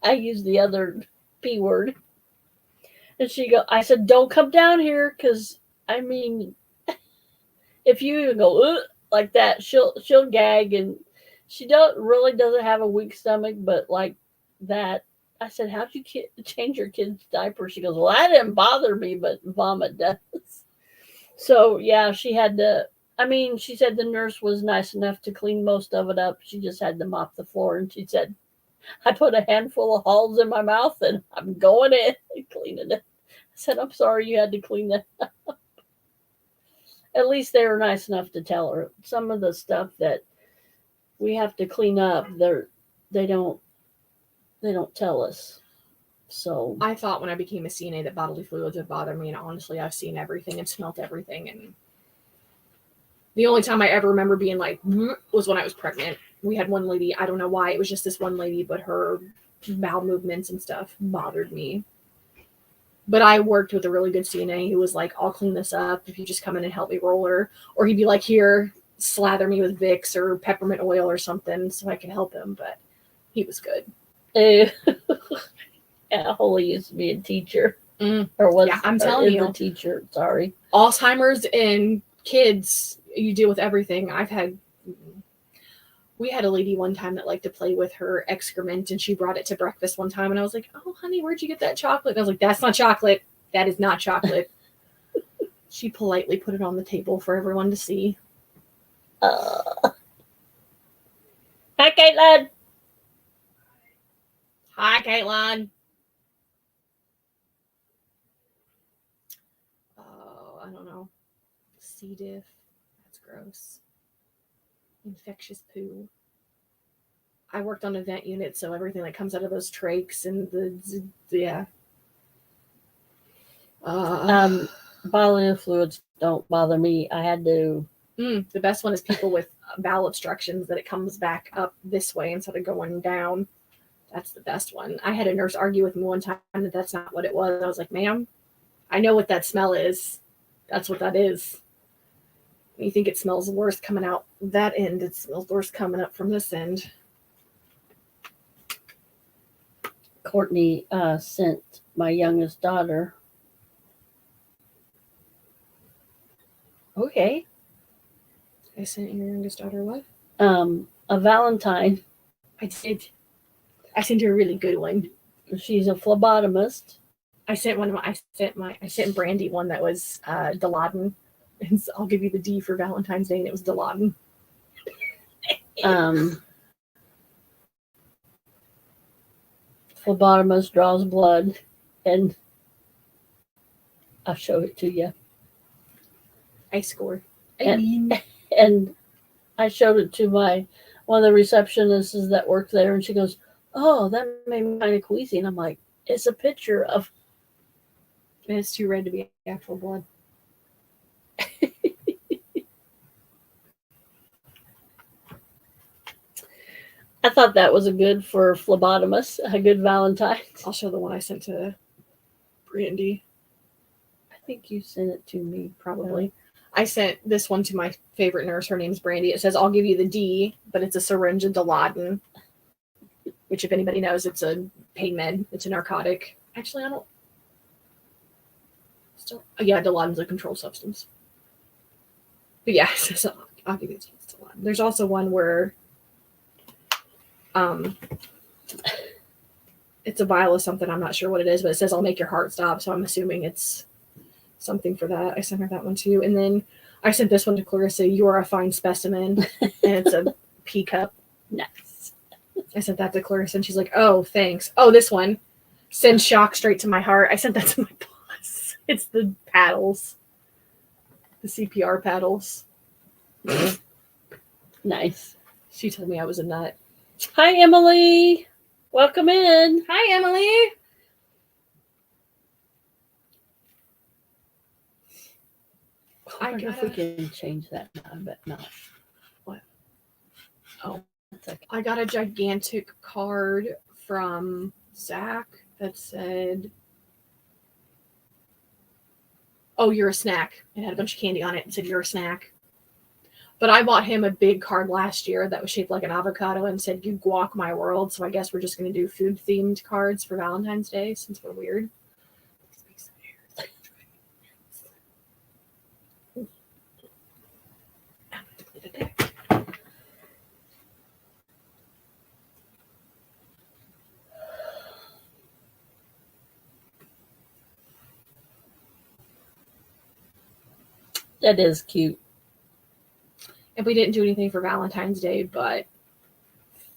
I used the other P word. And I said, don't come down here because, I mean, if you even go like that, she'll gag, and she doesn't have a weak stomach, but like that. I said, how'd you change your kid's diaper? She goes, well, that didn't bother me, but vomit does. So yeah, she had to. I mean, she said the nurse was nice enough to clean most of it up. She just had to mop the floor, and she said, I put a handful of hulls in my mouth, and I'm going in and cleaning it. I said, I'm sorry you had to clean that. At least they were nice enough to tell her. Some of the stuff that we have to clean up, they don't tell us. So I thought when I became a CNA that bodily fluids would bother me, and honestly, I've seen everything and smelt everything. And the only time I ever remember being like was when I was pregnant. We had one lady, I don't know why, it was just this one lady, but her bowel movements and stuff bothered me. But I worked with a really good CNA who was like, I'll clean this up if you just come in and help me roll her. Or he'd be like, here, slather me with Vicks or peppermint oil or something so I can help him. But he was good. Yeah, Holly used to be a teacher. Or was yeah, I'm telling you, a teacher. Sorry. Alzheimer's in kids, you deal with everything. We had a lady one time that liked to play with her excrement, and she brought it to breakfast one time, and I was like, oh, honey, where'd you get that chocolate? And I was like, that's not chocolate. That is not chocolate. She politely put it on the table for everyone to see. Hi, Caitlin. Hi, Caitlin. Oh, I don't know. C. diff. That's gross. Infectious poo. I worked on a vent unit, so everything that comes out of those trachs and yeah. Bodily fluids don't bother me. I had to. The best one is people with bowel obstructions, that it comes back up this way instead of going down. That's the best one. I had a nurse argue with me one time that that's not what it was. I was like, ma'am, I know what that smell is. That's what that is. You think it smells worse coming out that end. It smells worse coming up from this end. Courtney sent my youngest daughter. Okay. I sent your youngest daughter what? A Valentine. I did. I sent her a really good one. She's a phlebotomist. I sent Brandy one that was Dilaudid. And so I'll give you the D for Valentine's Day, and it was Dilaudid. Phlebotomist draws blood, and I'll show it to you. I score. And I showed it to one of the receptionists that worked there, and she goes, oh, that made me kind of queasy. And I'm like, it's a picture of. And it's too red to be actual blood. I thought that was a good for phlebotomist, a good Valentine. I'll show the one I sent to Brandy. I think you sent it to me, probably. I sent this one to my favorite nurse. Her name's Brandy. It says, I'll give you the D, but it's a syringe of Dilaudid, which, if anybody knows, it's a pain med. It's a narcotic. Actually, I don't. Yeah, Dilaudid's a controlled substance. But yeah, so I'll give you the D. It's Dilaudid. There's also one where it's a vial of something. I'm not sure what it is, but it says, I'll make your heart stop. So I'm assuming it's something for that. I sent her that one too. And then I sent this one to Clarissa. You are a fine specimen. And it's a pea cup. Nice. I sent that to Clarissa, and she's like, oh, thanks. Oh, this one sends shock straight to my heart. I sent that to my boss. It's the paddles. The CPR paddles. Nice. She told me I was a nut. Hi, Emily. Welcome in. Hi, Emily. I wonder if we can change that. I bet not. What? Oh, that's okay. I got a gigantic card from Zach that said, oh, you're a snack. It had a bunch of candy on it and said, you're a snack. But I bought him a big card last year that was shaped like an avocado and said, you guac my world. So I guess we're just going to do food-themed cards for Valentine's Day since we're weird. That is cute. And we didn't do anything for Valentine's Day, but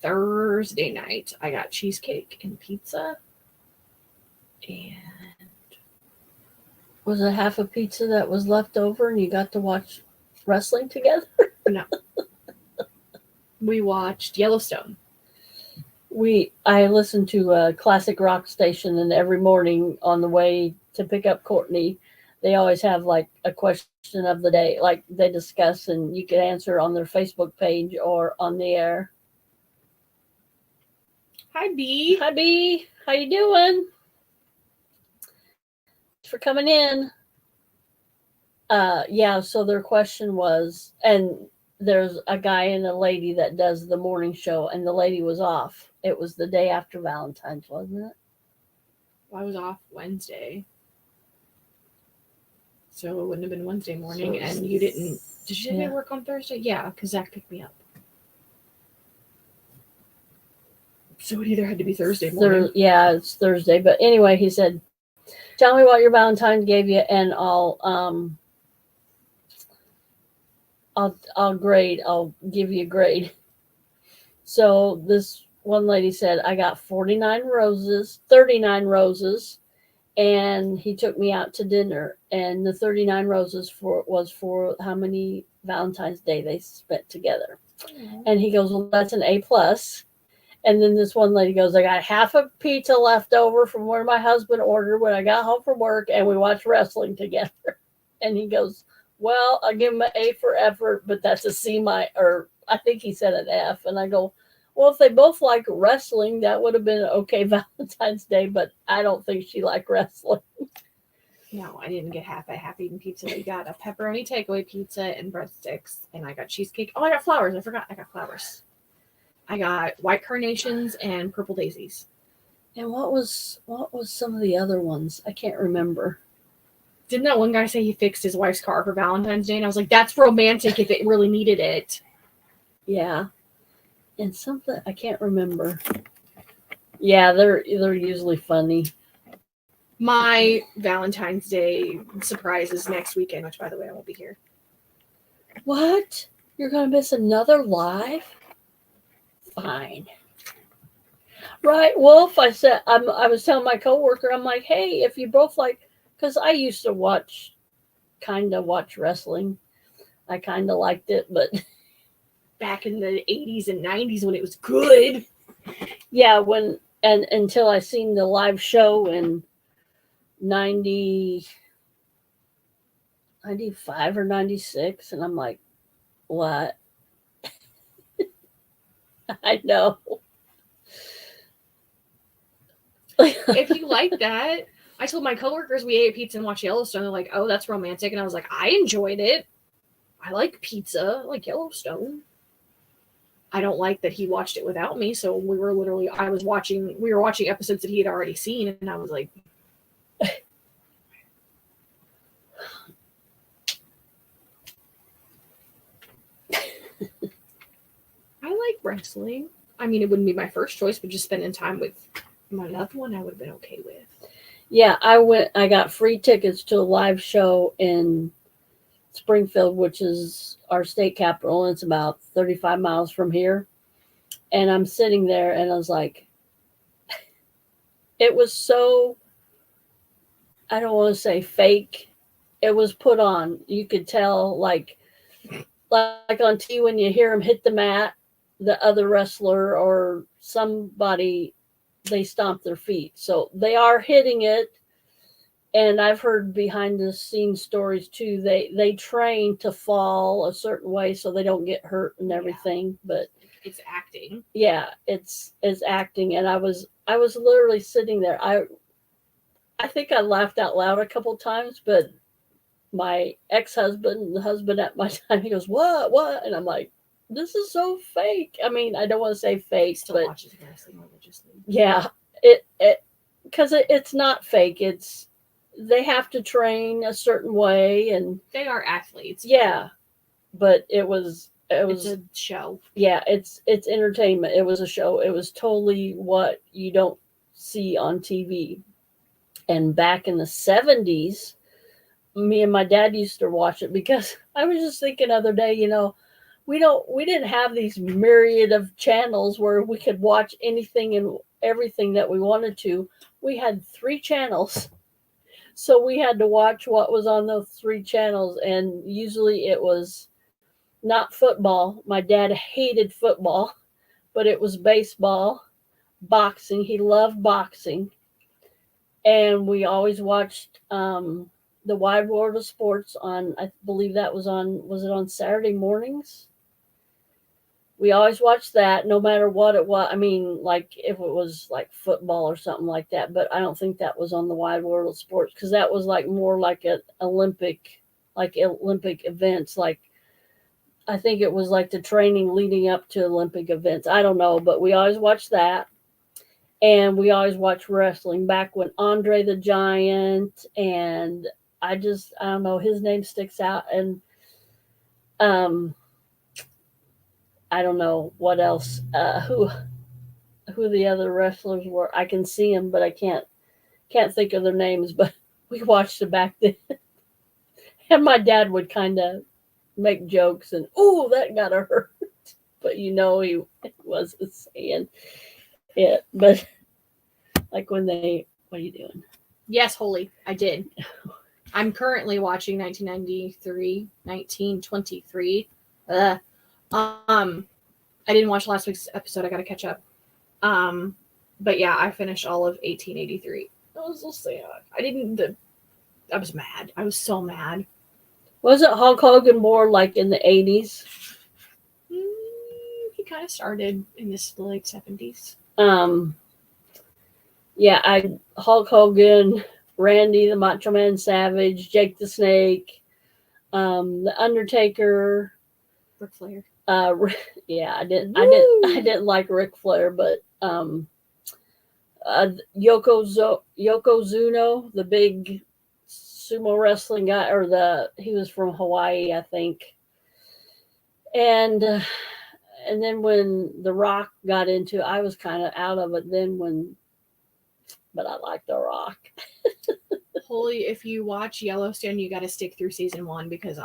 Thursday night I got cheesecake and pizza. And Was it half a pizza that was left over and you got to watch wrestling together? no. We watched Yellowstone. I listened to a classic rock station, and every morning on the way to pick up Courtney, they always have like a question of the day, like they discuss, and you can answer on their Facebook page or on the air. Hi, B. Hi, B. How you doing? Thanks for coming in. Yeah, so their question was, and there's a guy and a lady that does the morning show, and the lady was off. It was the day after Valentine's, wasn't it? I was off Wednesday. So it wouldn't have been Wednesday morning, and you didn't. Did you have to work on Thursday? Yeah, because Zach picked me up. So it either had to be Thursday morning. Yeah, it's Thursday. But anyway, he said, tell me what your Valentine gave you, and I'll grade. I'll give you a grade. So this one lady said, I got 39 roses, and he took me out to dinner, and the 39 roses was for how many Valentine's Day they spent together. Mm-hmm. And he goes, well, that's an A+. And then this one lady goes, I got half a pizza left over from where my husband ordered when I got home from work, and we watched wrestling together. And he goes, well, I'll give him an A for effort, but that's a C-, or I think he said an F. And I go, well, if they both like wrestling, that would have been okay Valentine's Day, but I don't think she liked wrestling. No, I didn't get half eaten pizza. We got a pepperoni takeaway pizza and breadsticks, and I got cheesecake. Oh, I got flowers. I forgot. I got flowers. I got white carnations and purple daisies. And what was some of the other ones? I can't remember. Didn't that one guy say he fixed his wife's car for Valentine's Day? And I was like, that's romantic if it really needed it. Yeah. And something I can't remember. Yeah, they're usually funny. My Valentine's Day surprise is next weekend, which, by the way, I won't be here. What? You're gonna miss another live? Fine. Right, Wolf. I said I was telling my coworker, I'm like, hey, if you both like, because I used to watch wrestling. I kind of liked it, but back in the 80s and 90s when it was good. Yeah, until I seen the live show in 95 or 96, and I'm like, what? I know. If you like that, I told my coworkers we ate pizza and watched Yellowstone. They're like, oh, that's romantic. And I was like, I enjoyed it. I like pizza. I like Yellowstone. I don't like that he watched it without me. So we were watching episodes that he had already seen. And I was like, I like wrestling. I mean, it wouldn't be my first choice, but just spending time with my loved one, I would have been okay with. Yeah, I got free tickets to a live show in Springfield, which is our state capital, and it's about 35 miles from here. And I'm sitting there, and I was like, it was so, I don't want to say fake. It was put on. You could tell, like on TV when you hear them hit the mat, the other wrestler or somebody, they stomp their feet. So they are hitting it. And I've heard behind the scenes stories too. They train to fall a certain way so they don't get hurt and everything. Yeah. But it's acting. Yeah, it's acting. And I was literally sitting there. I think I laughed out loud a couple times, but my ex-husband and the husband at my time, he goes, what? And I'm like, this is so fake. I mean, I don't want to say fake, Still but watches wrestling religiously. yeah, because it's not fake. It's, they have to train a certain way, and They are athletes. yeah, but it was It's a show. yeah, it's entertainment. It was a show. It was totally what you don't see on TV. And back in the 70s, me and my dad used to watch it because I was just thinking the other day, we didn't have these myriad of channels where we could watch anything and everything that we wanted to. We had 3 channels. So we had to watch what was on those 3 channels, and usually it was not football. My dad hated football, but it was baseball, boxing. He loved boxing. And we always watched the Wide World of Sports on, I believe that was it on Saturday mornings? We always watched that no matter what it was. I mean, like if it was like football or something like that, but I don't think that was on the Wide World of Sports because that was like more like Olympic events. Like I think it was like the training leading up to Olympic events. I don't know, but we always watched that. And we always watched wrestling back when Andre the Giant, and I don't know, his name sticks out. And um I don't know what else, who the other wrestlers were. I can see them, but I can't think of their names. But we watched it back then, and my dad would kind of make jokes and, "Oh, that got her hurt," but he wasn't saying it. But like when what are you doing? Yes, Holy, I did. I'm currently watching 1923. I didn't watch last week's episode. I got to catch up. But yeah, I finished all of 1883. I was so sad. I was mad. I was so mad. Wasn't Hulk Hogan more like in the 80s? He kind of started in the late 70s. Yeah, Hulk Hogan, Randy the Macho Man Savage, Jake the Snake, the Undertaker, Ric Flair. Yeah, I didn't like Ric Flair, but Yokozuna, the big sumo wrestling guy, he was from Hawaii, I think. And then when The Rock got into it, I was kind of out of it then but I like The Rock. Holy, if you watch Yellowstone, you got to stick through season 1 because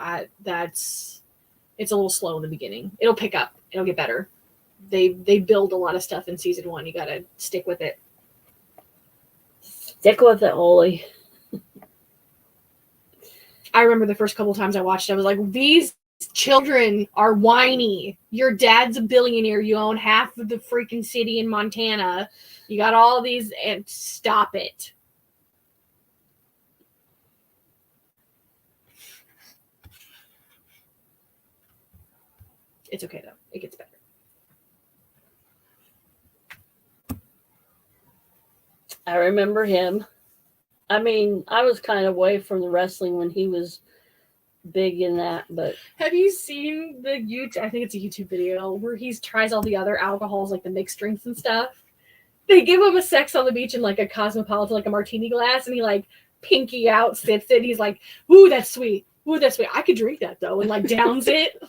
it's a little slow in the beginning. It'll pick up. It'll get better. They build a lot of stuff in season 1. You got to stick with it. Stick with it, Holy. I remember the first couple times I watched it, I was like, these children are whiny. Your dad's a billionaire. You own half of the freaking city in Montana. You got all these, and stop it. It's okay, though. It gets better. I remember him. I mean, I was kind of away from the wrestling when he was big in that, but have you seen the YouTube? I think it's a YouTube video where he tries all the other alcohols, like the mixed drinks and stuff. They give him a Sex on the Beach in like a Cosmopolitan, like a martini glass, and he like pinky out sips it. He's like, "Ooh, that's sweet. Ooh, that's sweet. I could drink that though," and like downs it.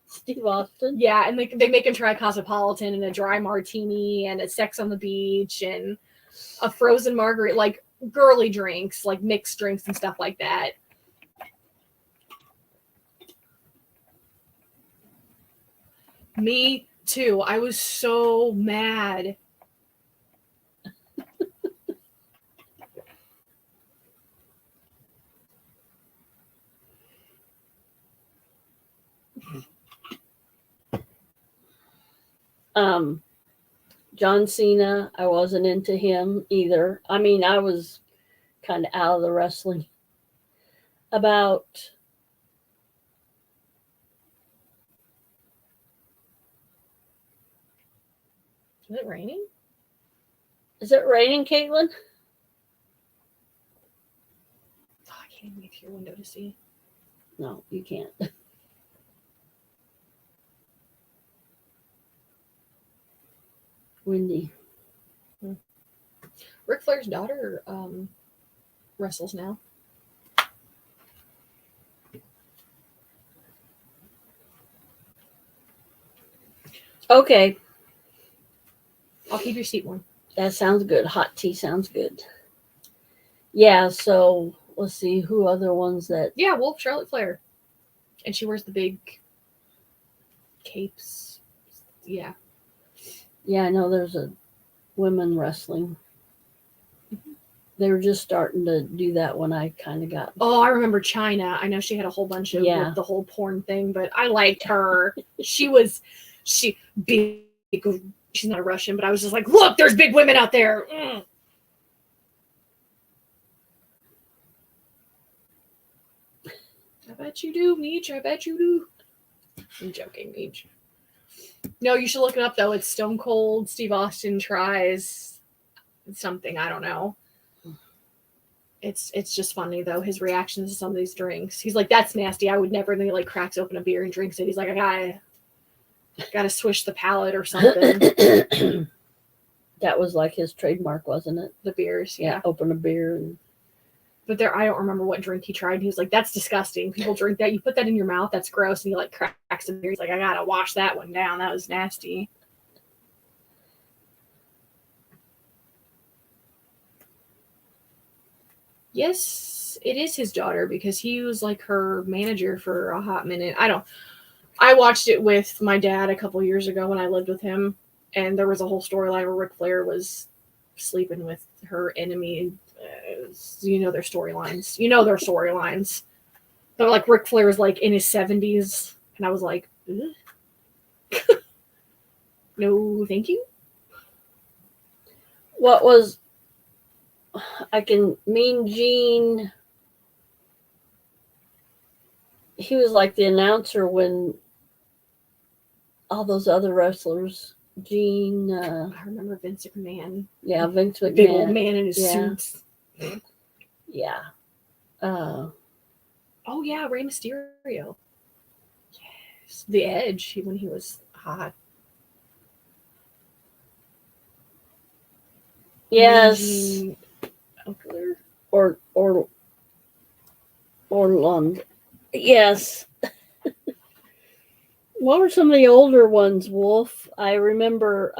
Steve Austin. Yeah, and they make him try Cosmopolitan and a dry martini and a Sex on the Beach and a frozen margarita, like girly drinks, like mixed drinks and stuff like that. Me too. I was so mad. John Cena, I wasn't into him either. I mean, I was kind of out of the wrestling. About Is it raining? Is it raining, Caitlin? Oh, I can't even get to your window to see. No, you can't. Windy. Ric Flair's daughter wrestles now. Okay, I'll keep your seat warm. that sounds good. Hot tea sounds good. Yeah, so let's see who other ones that. Yeah, well, Charlotte Flair. And she wears the big capes. Yeah. Yeah, I know there's a women wrestling. They were just starting to do that when I kind of got. Oh, I remember China. I know she had a whole bunch of Yeah. with the whole porn thing, but I liked her. she big. She's not a Russian, but I was just like, look, there's big women out there. Mm. I bet you do, Meech. I bet you do. I'm joking, Meech. No, you should look it up though. It's Stone Cold Steve Austin tries something. I don't know. It's just funny though. His reactions to some of these drinks. He's like, "That's nasty. I would never." And then he like cracks open a beer and drinks it. He's like, "I gotta swish the palate or something." That was like his trademark, wasn't it? The beers, yeah. Open a beer and. But there, I don't remember what drink he tried. He was like, "That's disgusting. People drink that. You put that in your mouth. That's gross." And he like cracks the beer. He's like, "I gotta wash that one down. That was nasty." Yes, it is his daughter because he was like her manager for a hot minute. I watched it with my dad a couple years ago when I lived with him, and there was a whole storyline where Ric Flair was sleeping with her enemy. You know their storylines. They're like Ric Flair is like in his 70s, and I was like, no, thank you. What was. Mean Gene. He was like the announcer when all those other wrestlers. Gene. I remember Vince McMahon. Yeah, Vince McMahon. Big old man in his suits. Yeah. Oh yeah, Rey Mysterio. Yes, The Edge when he was hot. Yes. Or Lund. Yes. What were some of the older ones, Wolf? I remember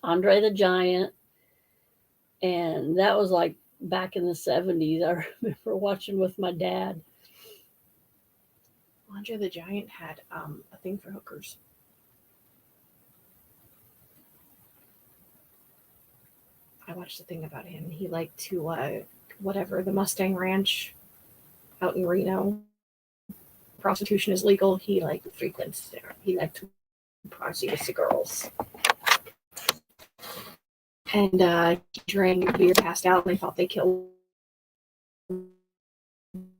Andre the Giant, and that was like back in the 70s. I remember watching with my dad. Andre the Giant had a thing for hookers. I watched a thing about him. He liked to the Mustang Ranch out in Reno. Prostitution is legal. He like frequents there. He liked to prostitute to girls. And he drank beer, passed out, and they thought they killed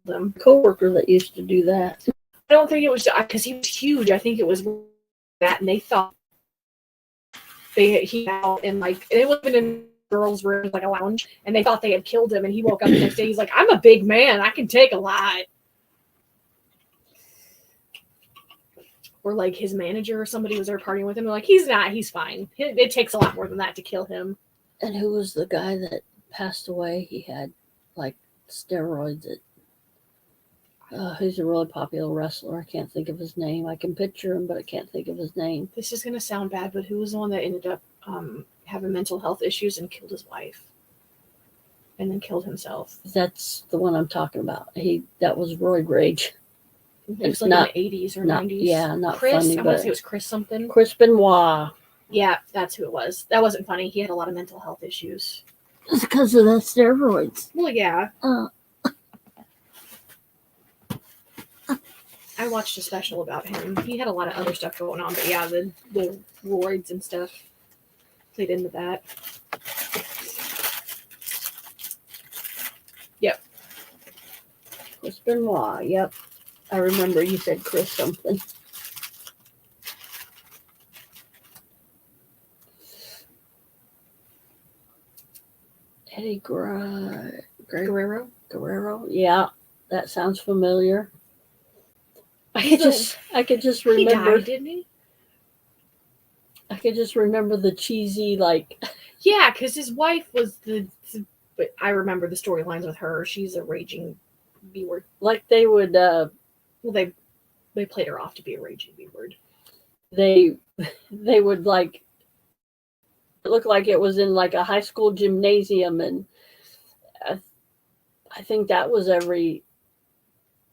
them. Coworker that used to do that. I don't think it was because he was huge. I think it was that, and they thought he out in like it wasn't in girls' room, like a lounge, and they thought they had killed him. And he woke up the next day. He's like, "I'm a big man. I can take a lot." Or like his manager or somebody was there partying with him. They're like, "He's not. He's fine. It takes a lot more than that to kill him." And who was the guy that passed away? He had like steroids. He's a really popular wrestler. I can't think of his name. I can picture him, but I can't think of his name. This is gonna sound bad, but who was the one that ended up having mental health issues and killed his wife, and then killed himself? That's the one I'm talking about. That was roid rage. It was like in the 80s or 90s. Yeah, not Chris, funny. I want to say it was Chris something. Chris Benoit. Yeah, that's who it was. That wasn't funny. He had a lot of mental health issues. It's because of the steroids. Well, yeah. I watched a special about him. He had a lot of other stuff going on, but yeah, the roids and stuff played into that. Yep. Chris Benoit. Yep. I remember you said Chris something. Eddie Guerrero. Guerrero. Yeah. That sounds familiar. I could just He remember. died, didn't he? I could just remember the cheesy, like, Yeah, because his wife was but I remember the storylines with her. She's a raging B word. like they would. Well, they played her off to be a raging B word. They would like look like it was in like a high school gymnasium, and I think that was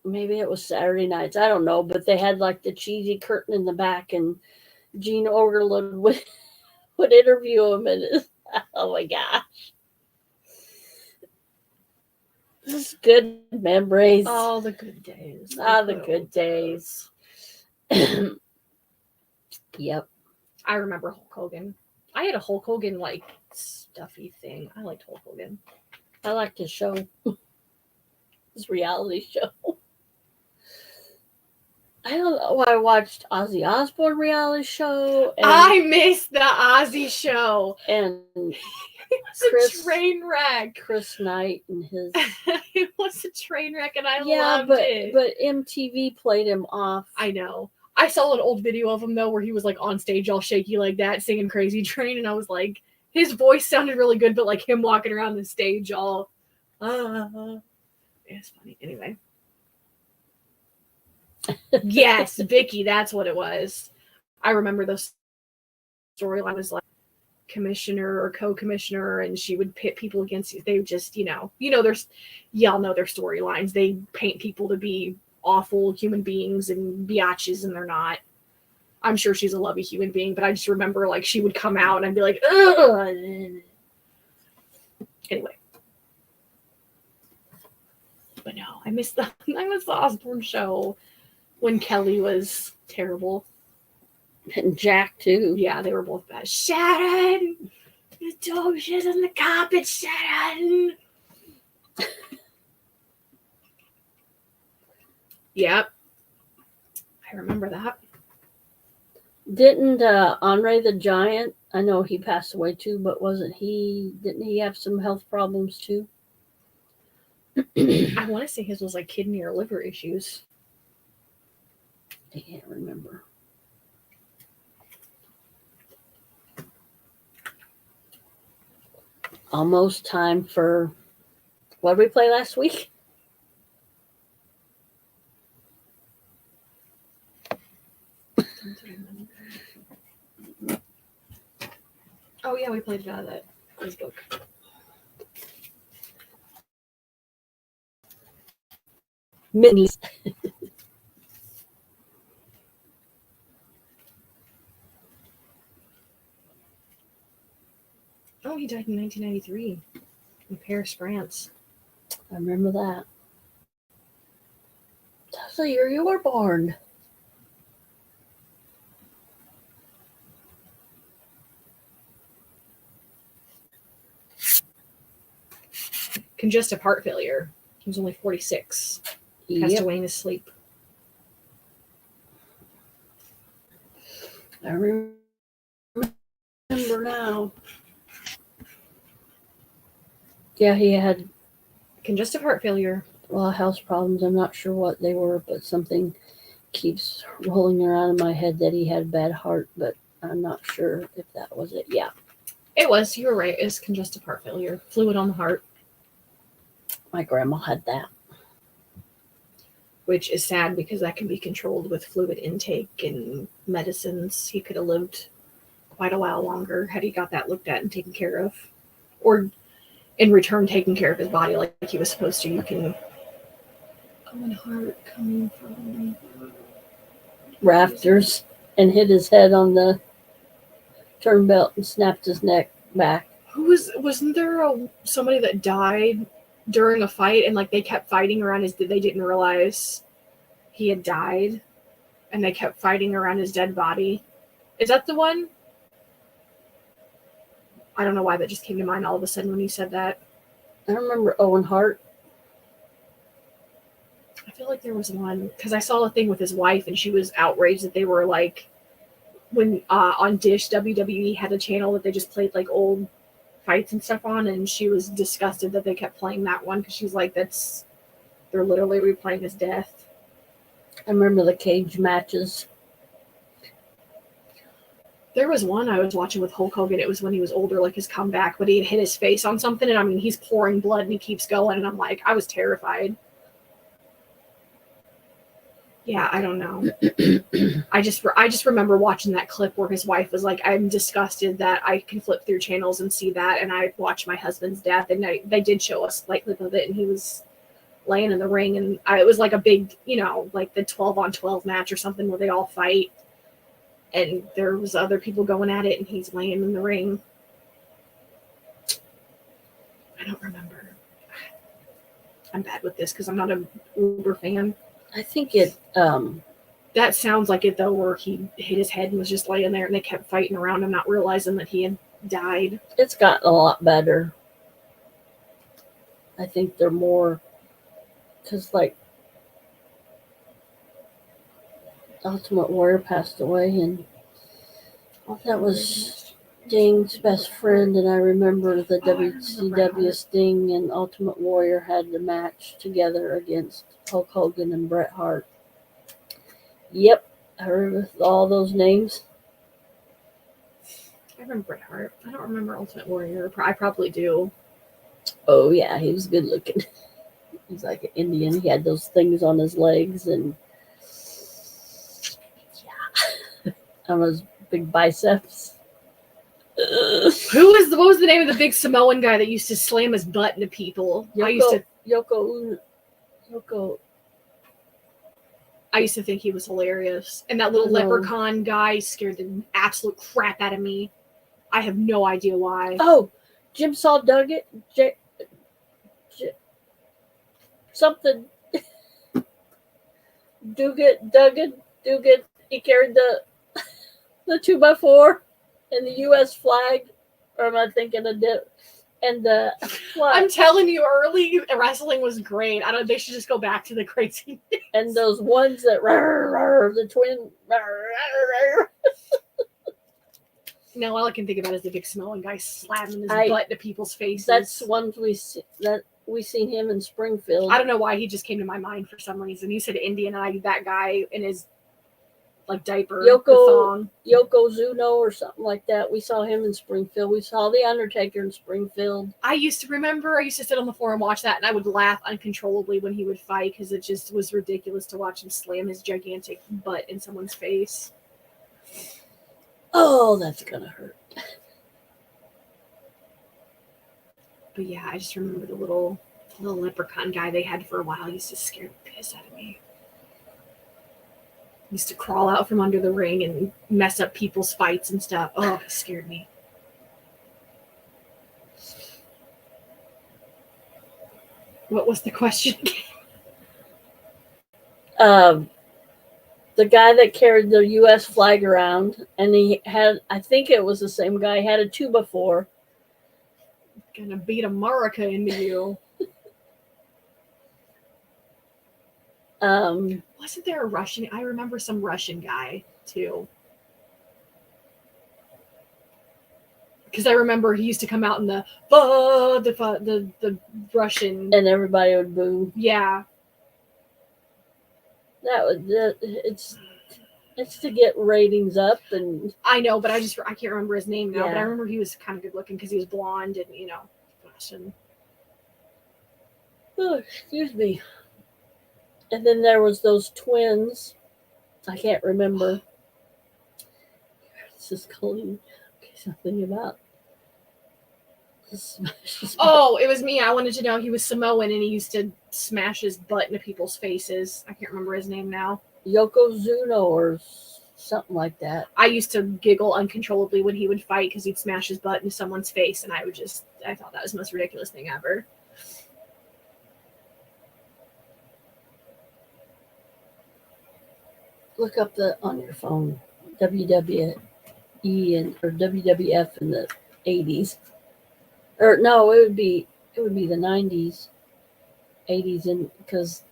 maybe it was Saturday nights. I don't know, but they had like the cheesy curtain in the back, and Gene Okerlund would interview him, and oh my gosh, this is good memories. All the good days. The good days. Yep. I remember Hulk Hogan. I had a Hulk Hogan like stuffy thing. I liked Hulk Hogan. I liked his show. His reality show. I don't know. I watched Ozzy Osbourne reality show. And, I missed the Ozzy show. And it was a train wreck. Chris Knight and his. It was a train wreck, and I loved it. But MTV played him off. I know. I saw an old video of him though, where he was like on stage all shaky like that, singing "Crazy Train," and I was like, his voice sounded really good, but like him walking around the stage all, it's funny. Anyway, yes, Vicky, that's what it was. I remember the storyline was like commissioner or co-commissioner, and she would pit people against you. They just, there's, y'all know their storylines. They paint people to be awful human beings and biatches, and they're not. I'm sure she's a lovely human being, but I just remember like she would come out and I'd be like, ugh. Anyway. But no, I miss the Osbourne show when Kelly was terrible. And Jack too. Yeah, they were both bad. Sharon! The dog shit on the carpet, Sharon! Yep. I remember that. Didn't Andre the Giant, I know he passed away too, but didn't he have some health problems too? I want to say his was like kidney or liver issues. I can't remember. Almost time for, what did we play last week? Oh yeah, we played it out of that quiz book. Minis. Oh, he died in 1993 in Paris, France. I remember that. That's the year you were born. Congestive heart failure. He was only 46. Passed away in his sleep. I remember now. Yeah, he had congestive heart failure. A lot of health problems. I'm not sure what they were, but something keeps rolling around in my head that he had a bad heart, but I'm not sure if that was it. Yeah. It was. You were right. It's congestive heart failure. Fluid on the heart. My grandma had that. Which is sad because that can be controlled with fluid intake and medicines. He could have lived quite a while longer had he got that looked at and taken care of. Or in return, taking care of his body like he was supposed to. You can... Oh, heart coming from... rafters and hit his head on the turn belt and snapped his neck back. Wasn't there somebody that died during a fight and like they kept fighting around they didn't realize he had died and they kept fighting around his dead body? Is that the one? I don't know why that just came to mind all of a sudden when you said that. I remember Owen Hart. I feel like there was one because I saw a thing with his wife and she was outraged that they were like when on Dish WWE had a channel that they just played like old fights and stuff on, and she was disgusted that they kept playing that one because she's like, that's They're literally replaying his death. I remember the cage matches. There was one I was watching with Hulk Hogan. It was when he was older, like his comeback, but he had hit his face on something, and I mean, he's pouring blood and he keeps going, and I'm like, I was terrified. Yeah, I don't know. I just remember watching that clip where his wife was like, "I'm disgusted that I can flip through channels and see that," and I watched my husband's death, and they did show us like clip of it, and he was laying in the ring, and it was like a big, like the 12-on-12 match or something where they all fight. And there was other people going at it, and he's laying in the ring. I don't remember. I'm bad with this because I'm not a Uber fan. I think it. That sounds like it, though, where he hit his head and was just laying there, and they kept fighting around him, not realizing that he had died. It's gotten a lot better. I think they're more... Because, like, Ultimate Warrior passed away, and that was Sting's best friend, and I remember the WCW Sting and Ultimate Warrior had the match together against Hulk Hogan and Bret Hart. Yep, I heard all those names. I remember Bret Hart. I don't remember Ultimate Warrior. I probably do. Oh, yeah, he was good looking. He's like an Indian. He had those things on his legs, and yeah, on his big biceps. What was the name of the big Samoan guy that used to slam his butt into people? Yoko. I used to think he was hilarious. And that little leprechaun guy scared the absolute crap out of me. I have no idea why. Oh, Jim Saw Duggett. Something. Duggett. He carried the 2x4 and the U.S. flag. Or am I thinking of dip? And the flag. I'm telling you, early wrestling was great. They should just go back to the crazy. And those ones that the twin. No, all I can think about is the big Samoan guy slamming his butt into people's faces. That's ones we seen him in Springfield. I don't know why he just came to my mind for some reason. You said Indian, and that guy in his diaper, Yokozuna or something like that. We saw him in Springfield. We saw the Undertaker in Springfield. I used to sit on the floor and watch that, and I would laugh uncontrollably when he would fight because it just was ridiculous to watch him slam his gigantic butt in someone's face. Oh, that's gonna hurt. But yeah, I just remember the little leprechaun guy they had for a while. He used to scare the piss out of me. He used to crawl out from under the ring and mess up people's fights and stuff. Oh, it scared me. What was the question? The guy that carried the U.S. flag around, and he had, I think it was the same guy, had a 2x4. Gonna beat America into you. Wasn't there a Russian? I remember some Russian guy too. Because I remember he used to come out in the Russian, and everybody would boo. Yeah. It's to get ratings up, and I know, but I can't remember his name now. Yeah. But I remember he was kind of good looking because he was blonde and fashion. Oh, excuse me. And then there was those twins. I can't remember. This is calling something about. Oh, it was me. I wanted to know he was Samoan and he used to smash his butt into people's faces. I can't remember his name now. Yokozuna or something like that. I used to giggle uncontrollably when he would fight because he'd smash his butt into someone's face, and I thought that was the most ridiculous thing ever. Look up on your phone WWE or WWF in the 80s. Or no, it would be the 90s, 80s, and because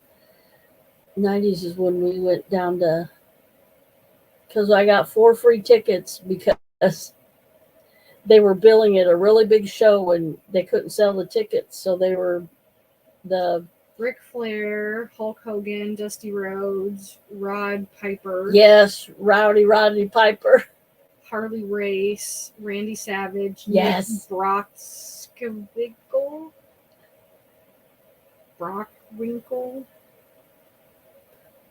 90s is when we went down to. Because I got 4 free tickets because they were billing it a really big show and they couldn't sell the tickets, so the Ric Flair, Hulk Hogan, Dusty Rhodes, Rod Piper. Yes, Roddy Piper. Harley Race, Randy Savage, Yes. Nick Brockwinkle.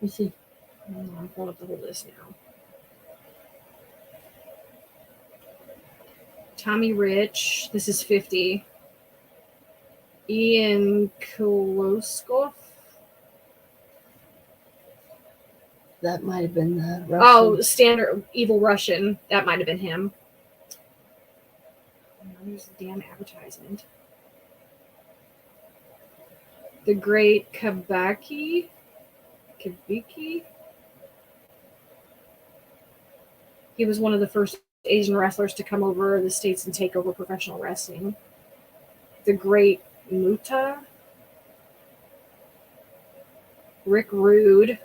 Let me see. I'm pulling up the whole list now. Tommy Rich, this is 50. Ian Koloskov. That might have been the Russian. Oh, standard evil Russian. That might have been him. There's the damn advertisement. The Great Kabaki. He was one of the first Asian wrestlers to come over the States and take over professional wrestling. The Great Muta. Rick Rude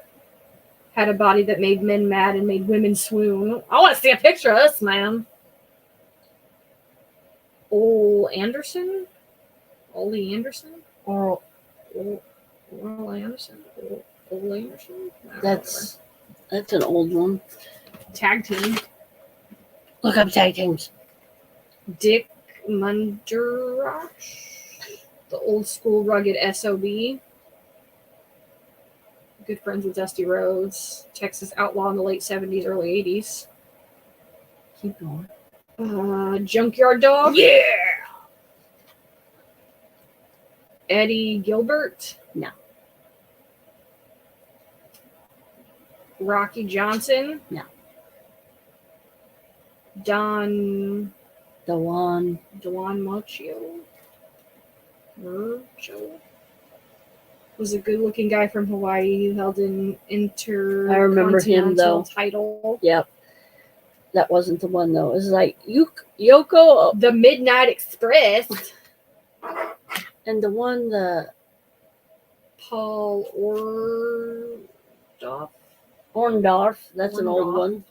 had a body that made men mad and made women swoon. I want to see a picture of this man. Ole Anderson? Ole Anderson? Ole Anderson? Ole Anderson? That's an old one. Tag team. Look up tag teams. Dick Mundarach. The old school rugged SOB. Good friends with Dusty Rhodes. Texas outlaw in the late 70s, early 80s. Keep going. Junkyard Dog. Yeah. Eddie Gilbert. No. Rocky Johnson. No. Dewan Mocho. Was a good-looking guy from Hawaii who held an I remember him though. Title. Yep. That wasn't the one though. It was like Yoko. The Midnight Express. And the one Paul Orndorff. That's an old Orndorff. one.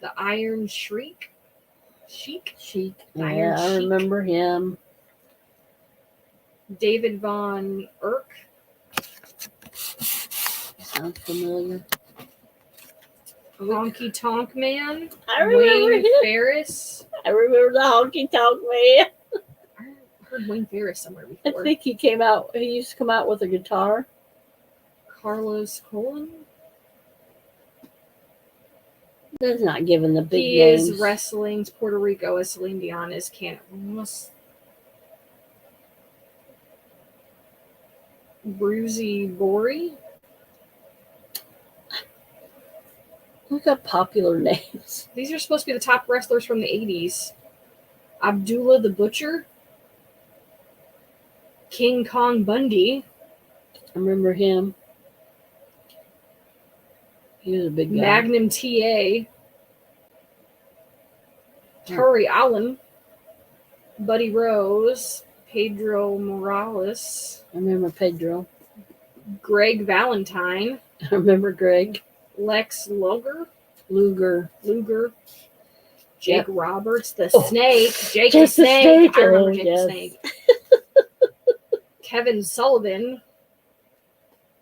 The Iron Sheik. Sheik. Iron Yeah, I Sheik. remember him. David Von Erck. Sounds familiar. Honky Tonk Man. I remember Wayne him. Ferris. I remember the Honky Tonk Man. I heard Wayne Ferris somewhere I before. think he used to come out with a guitar. Carlos Colon. That's not given the big He names. is wrestling's Puerto Rico as Celine Dion is Canada. Bruzy Bori. Look up popular names. These are supposed to be the top wrestlers from the 80s. Abdullah the Butcher. King Kong Bundy. I remember him. He was a big guy. Magnum TA. Terry Allen. Buddy Rose. Pedro Morales. I remember Pedro. Greg Valentine. I remember Greg. Lex Luger. Jake Yep. Roberts, the Oh, Snake. Jake Jake the Snake. I remember Oh, Jake yes. the Snake. Kevin Sullivan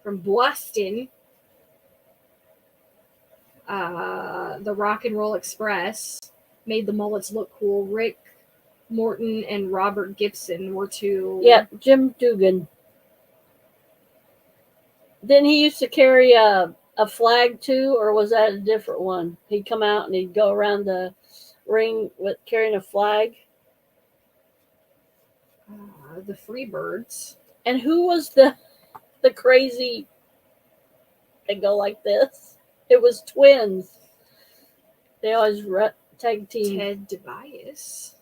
from Boston. The Rock and Roll Express made the mullets look cool. Rick Morton and Robert Gibson were two. Yeah, Jim Dugan. Then he used to carry a flag too, or was that a different one? He'd come out and he'd go around the ring with carrying a flag. The Freebirds. And who was the crazy? They go like this. It was twins. They always tag team. Ted DeBias.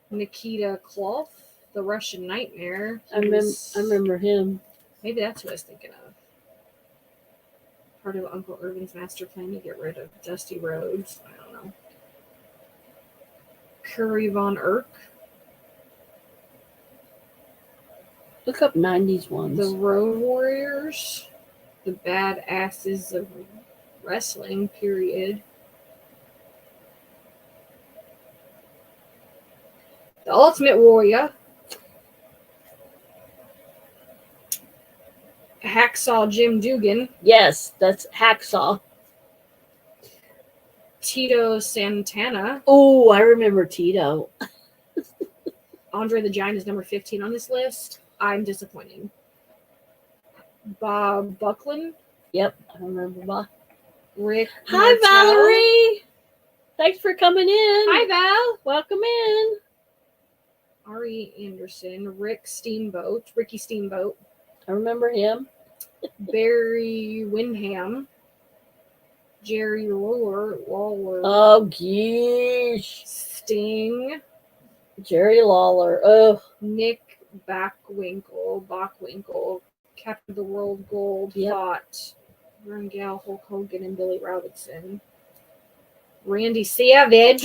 Nikita Kloff, the Russian Nightmare. I remember him. Maybe that's who I was thinking of. Part of Uncle Irvin's master plan to get rid of Dusty Rhodes. I don't know. Curry Von Erck. Look up 90s ones. The Road Warriors. The Badasses of Wrestling, period. The Ultimate Warrior. Hacksaw Jim Dugan, Yes, that's Hacksaw. Tito Santana. Oh, I remember Tito. Andre the Giant is number 15 on this list. I'm disappointed. Bob Buckland. Yep, I remember Bob. Rick. Hi, Martel. Valerie. Thanks for coming in. Hi, Val. Welcome in. Ari Anderson. Ricky Steamboat. I remember him. Barry Windham. Jerry Lawler. Oh, geesh. Sting. Jerry Lawler. Oh, Nick Bockwinkel. Captain of the World Gold. Yep. Fought Rangel, Hulk Hogan, and Billy Robinson. Randy Savage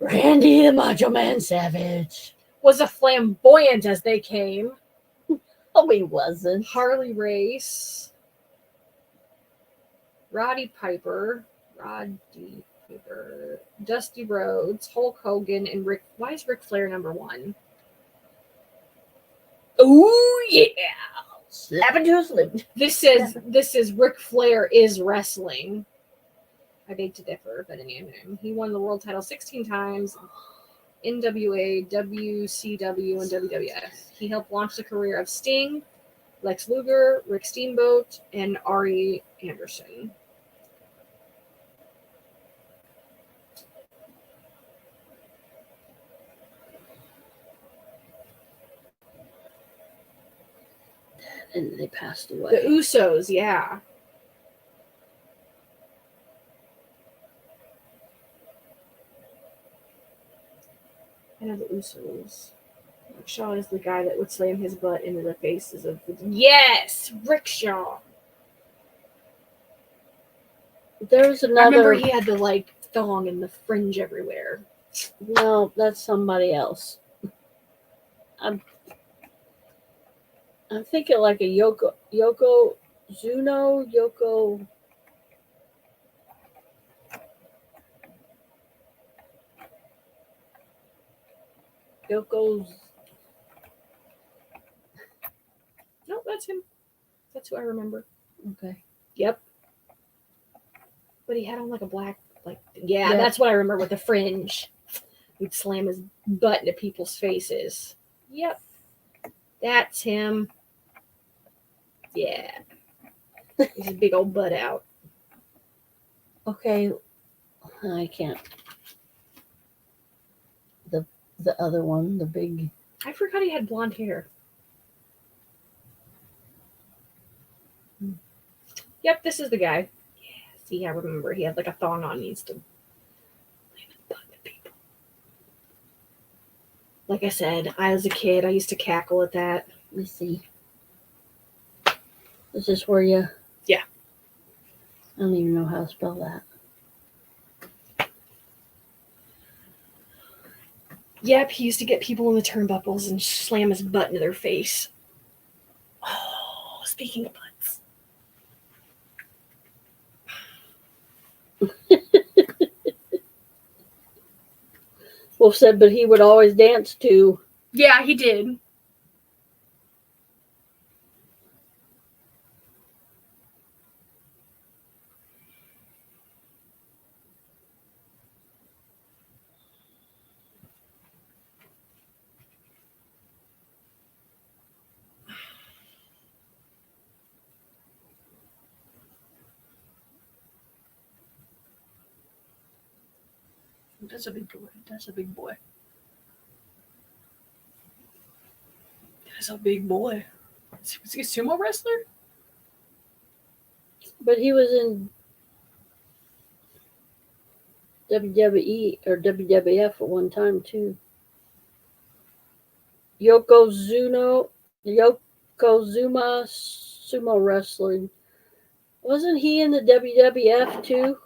Randy the Macho Man Savage. was a flamboyant as they came. Oh, he wasn't. Harley Race. Roddy Piper. Dusty Rhodes, Hulk Hogan, and Rick. Why is Ric Flair number 1? Oh, yeah. Slap into a slip. This is Ric Flair is wrestling. I beg to differ, but anyway, he won the world title 16 times. NWA, WCW, and WWF. He helped launch the career of Sting, Lex Luger, Rick Steamboat, and Ari Anderson. And they passed The away. Usos, yeah. I know the Usos. Shaw is the guy that would slam his butt into the faces of the... Yes! Rickshaw! There's I remember another. he had the, like, thong and the fringe everywhere. No, that's somebody else. I'm thinking like a Yoko Zuno, Yoko's. No, that's him. That's who I remember. Okay. Yep. But he had on like a black, yeah, Yeah. that's what I remember with the fringe. He'd slam his butt into people's faces. Yep. That's him. Yeah. He's a big old butt out. Okay. I can't. The other one, the big. I forgot he had blonde hair. Yep, this is the guy. Yeah, see, I remember he had like a thong on. He used to slam his butt into people. Like I said, I was a kid. I used to cackle at that. Let me see. Is this where you? Yeah. I don't even know how to spell that. Yep, he used to get people in the turnbuckles and slam his butt into their face. Oh, speaking of butts. Wolf said, but he would always dance to. Yeah, he did. That's a big boy. That's a big boy. That's a big boy. Was he a sumo wrestler? But he was in WWE or WWF at one time too. Yokozuna sumo wrestling. Wasn't he in the WWF too?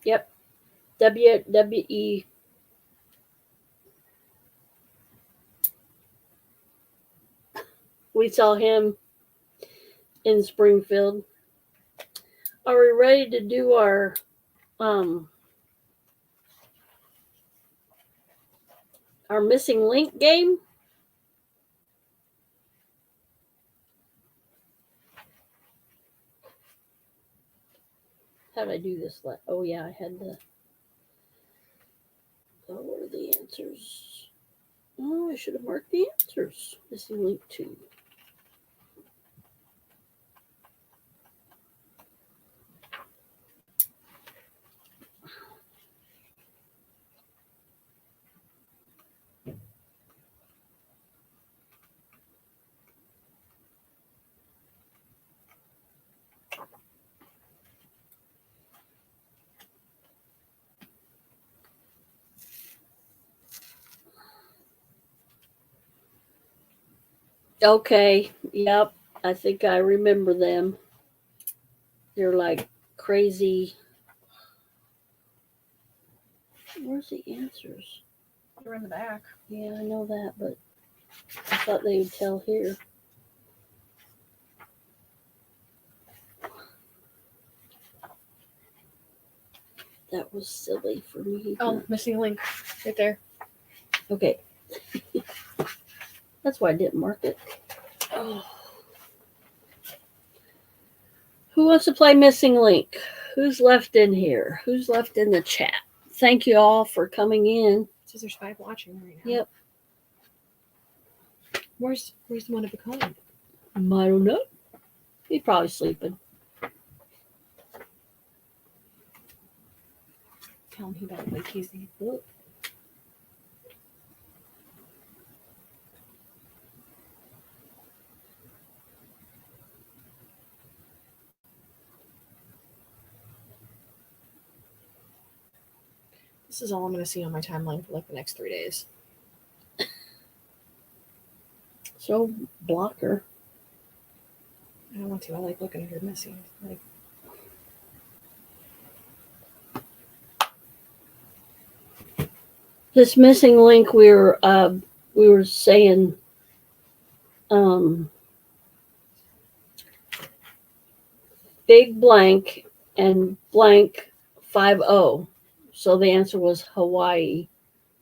Yep. WWE. We saw him in Springfield. Are we ready to do our our missing link game. How did I do this? Oh yeah, I had the. Oh, what are the answers? Oh, I should have marked the answers. Missing link 2. Okay, yep. I think I remember them. They're like crazy. Where's the answers? They're in the back. Yeah, I know that, but I thought they would tell here. That was silly for me. Oh, missing link. Right there. Okay. That's why I didn't mark it. Oh. Who wants to play Missing Link? Who's left in here? Who's left in the chat? Thank you all for coming in. It says there's 5 watching right now. Yep. Where's the one to become? I don't know. He's probably sleeping. Tell him he better play keys the book. This is all I'm going to see on my timeline for like the next 3 days. So block her. I don't want to. I like looking at her messy. Like, this Missing Link, we were saying, big blank and blank 50. So the answer was Hawaii.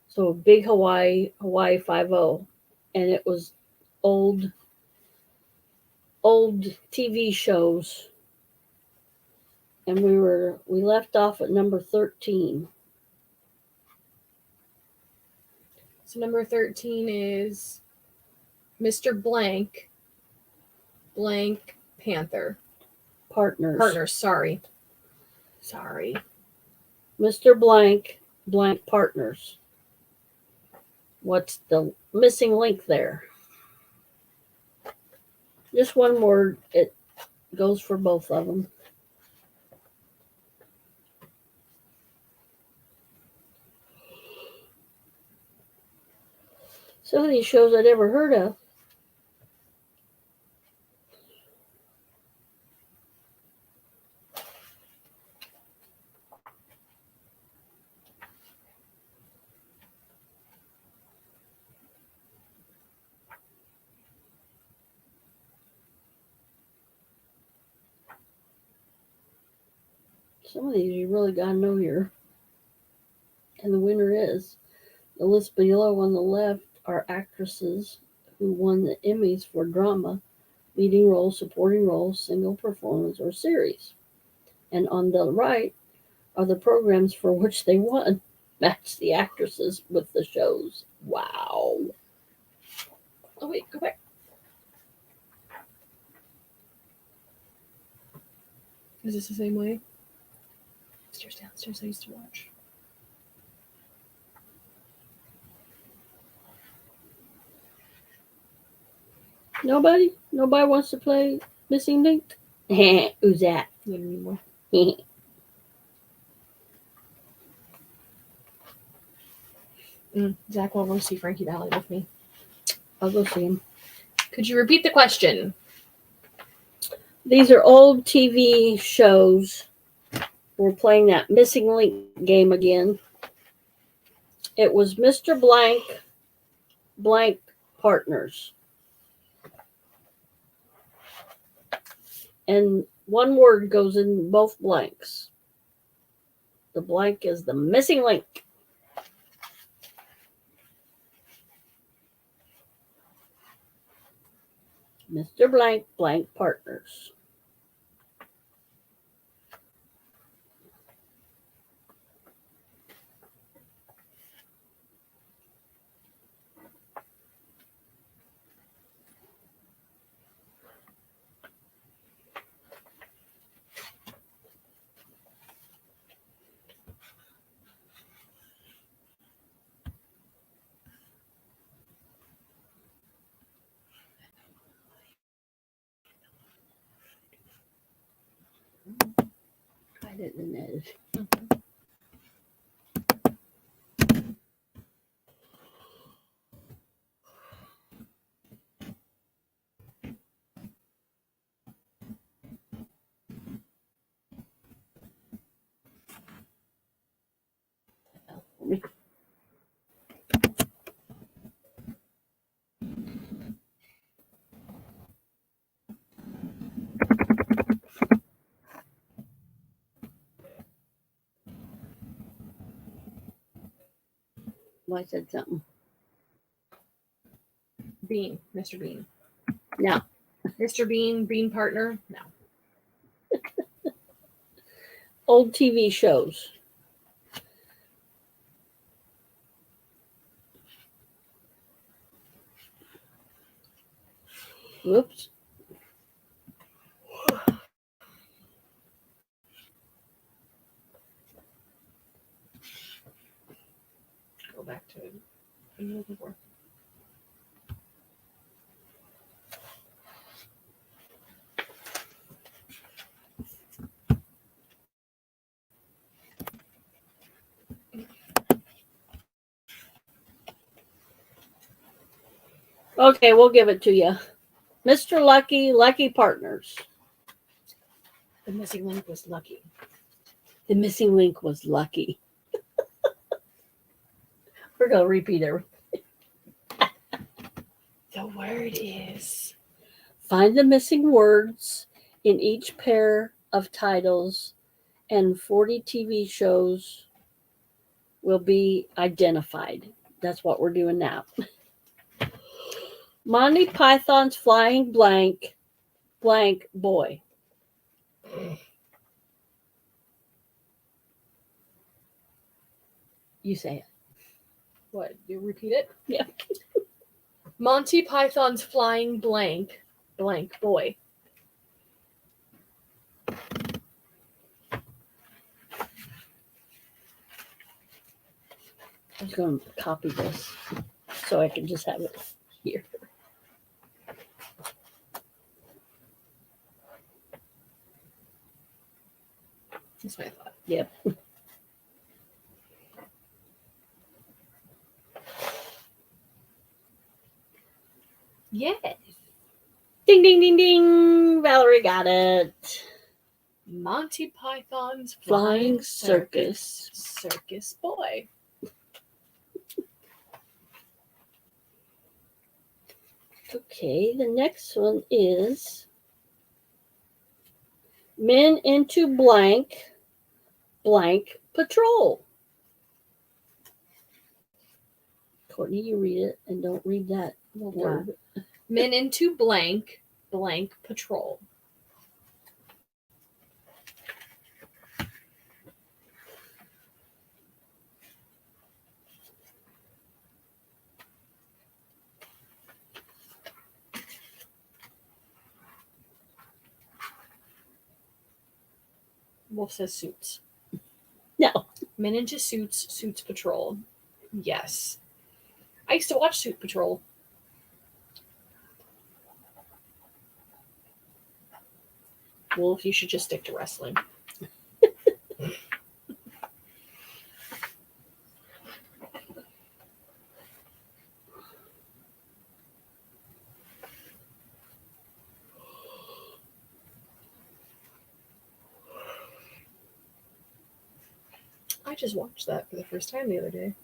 So big Hawaii 50, and it was old TV shows, and we left off at number 13. so number 13 is Mr. Blank Panther. Partners. Sorry. Mr. Blank Partners. What's the missing link there? Just one word. It goes for both of them. Some of these shows I'd never heard of. Some of these you really got to know here. And the winner is, the list below on the left are actresses who won the Emmys for drama, leading role, supporting role, single performance, or series. And on the right are the programs for which they won. Match the actresses with the shows. Wow. Oh, wait, go back. Is this the same way? Upstairs, downstairs, I used to watch. Nobody wants to play Missing Link? Who's that? You don't need more. Zach won't want to see Frankie Valley with me. I'll go see him. Could you repeat the question? These are old TV shows. We're playing that Missing Link game again. It was Mr. Blank Partners. And one word goes in both blanks. The blank is the missing link. Mr. Blank Blank Partners. I didn't edit. Well, I said something. Bean, Mr. Bean. No. Mr. Bean, Bean partner? No. Old TV shows. Whoops. Go back to what I'm looking for. Okay, we'll give it to you. Mr. Lucky, Lucky Partners. The missing link was Lucky. The missing link was Lucky. We're going to repeat everything. The word is Find the missing words in each pair of titles, and 40 TV shows will be identified. That's what we're doing now. Monty Python's Flying Blank Blank Boy. You say it. what? You repeat it? Yeah. Monty Python's Flying Blank Blank Boy. I was going to copy this so I can just have it here. That's what I thought. Yep. Yes. Ding, ding, ding, ding. Valerie got it. Monty Python's Flying Circus. Circus Boy. Okay, the next one is Men into Blank Blank Patrol. Courtney, you read it and don't read that word. Men into Blank Blank Patrol. Wolf says suits. No. Men into suits, Suits Patrol. Yes. I used to watch Suit Patrol. Wolf, you should just stick to wrestling. I just watched that for the first time the other day.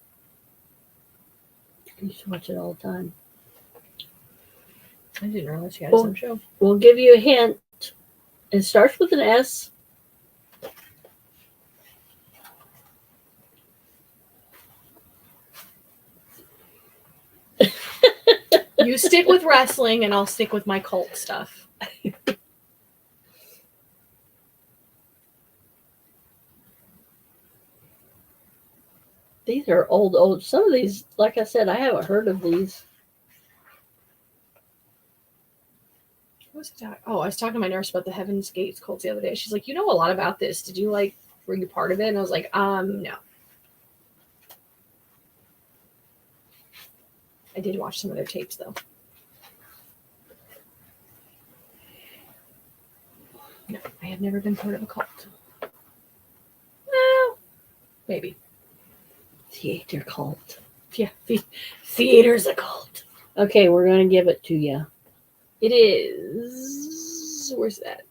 I used to watch it all the time. I didn't realize you had Well- some show. We'll give you a hint. It starts with an S. You stick with wrestling, and I'll stick with my cult stuff. These are old. Some of these, like I said, I haven't heard of these. I was talking to my nurse about the Heaven's Gates cult the other day. She's like, you know a lot about this. Did you were you part of it? And I was like, no. I did watch some of their tapes though. No, I have never been part of a cult. Well, maybe. Theater cult. Yeah, theater's a cult. Okay, we're going to give it to you. It is. Where's that?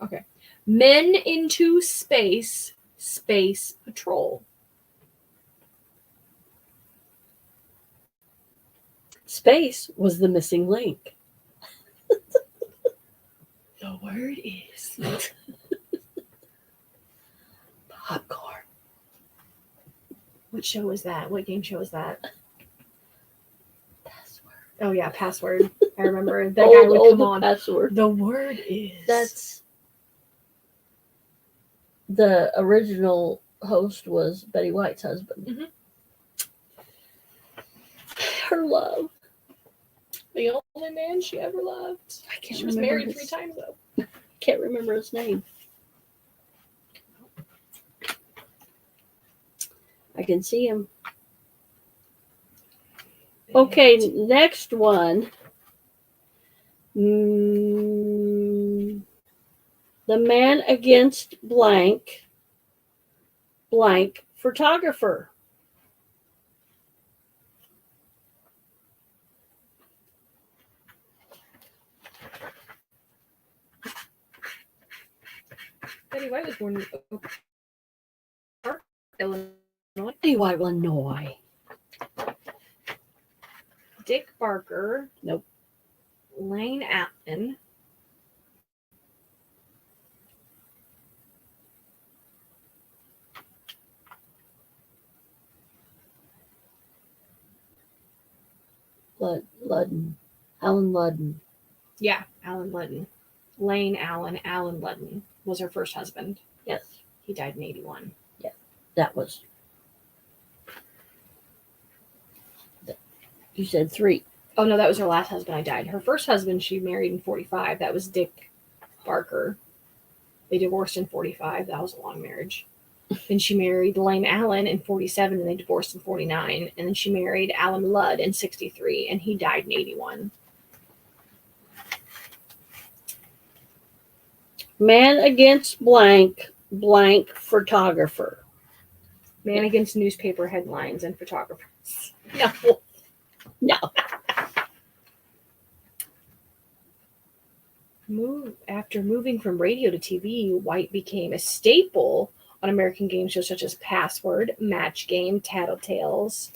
Okay. Men into Space, Space Patrol. Space was the missing link. The word is popcorn. What show is that? What game show is that? Password. Oh yeah, Password. I remember that guy would come on. Password. The word is. That's the original host was Betty White's husband. Mm-hmm. Her love. The only man she ever loved. She was married 3 times though. Can't remember his name. I can see him. Okay, next one. The man against blank photographer. Betty White was born in Oak Park, Illinois. Betty White, Illinois. Dick Barker. Nope. Lane Allen. Ludden. Alan Ludden. Yeah, Alan Ludden. Lane Allen. Alan Ludden was her first husband. Yes. He died in 81. Yeah, that was. You said 3. Oh, no, that was her last husband. I died. Her first husband she married in 45. That was Dick Barker. They divorced in 45. That was a long marriage. Then she married Lane Allen in 47, and they divorced in 49. And then she married Alan Ludd in 63, and he died in 81. Man against blank photographer. Man against newspaper headlines and photographers. No. After moving from radio to TV, White became a staple on American game shows such as Password, Match Game, Tattletales,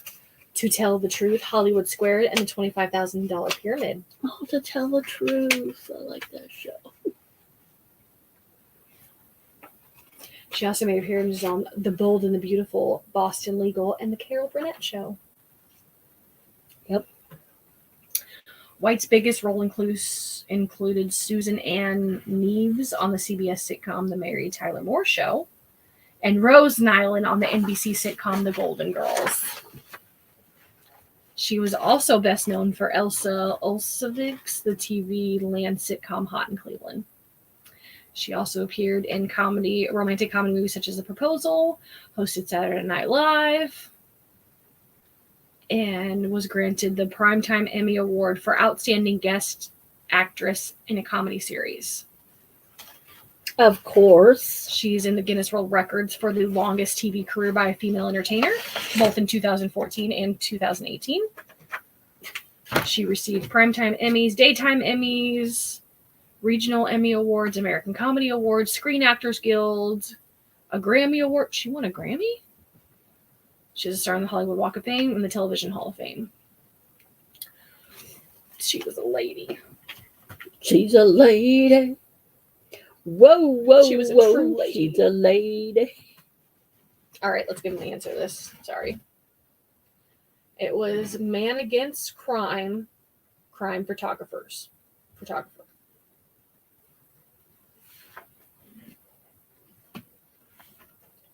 To Tell the Truth, Hollywood Squared, and the $25,000 Pyramid. Oh, To Tell the Truth. I like that show. She also made appearances on The Bold and the Beautiful, Boston Legal, and The Carol Burnett Show. Yep. White's biggest role included Susan Ann Neves on the CBS sitcom The Mary Tyler Moore Show, and Rose Nyland on the NBC sitcom The Golden Girls. She was also best known for Elsa Olsevic's the TV land sitcom Hot in Cleveland. She also appeared in romantic comedy movies such as The Proposal, hosted Saturday Night Live, and was granted the Primetime Emmy Award for Outstanding Guest Actress in a Comedy Series. Of course. She's in the Guinness World Records for the longest TV career by a female entertainer, both in 2014 and 2018. She received Primetime Emmys, Daytime Emmys, Regional Emmy Awards, American Comedy Awards, Screen Actors Guild, a Grammy Award. She won a Grammy? She's a star in the Hollywood Walk of Fame and the Television Hall of Fame. She was a lady. She's a lady. Whoa. She was a true lady. She's a lady. All right, let's give him the answer to this. Sorry. It was Man Against Crime, crime photographer.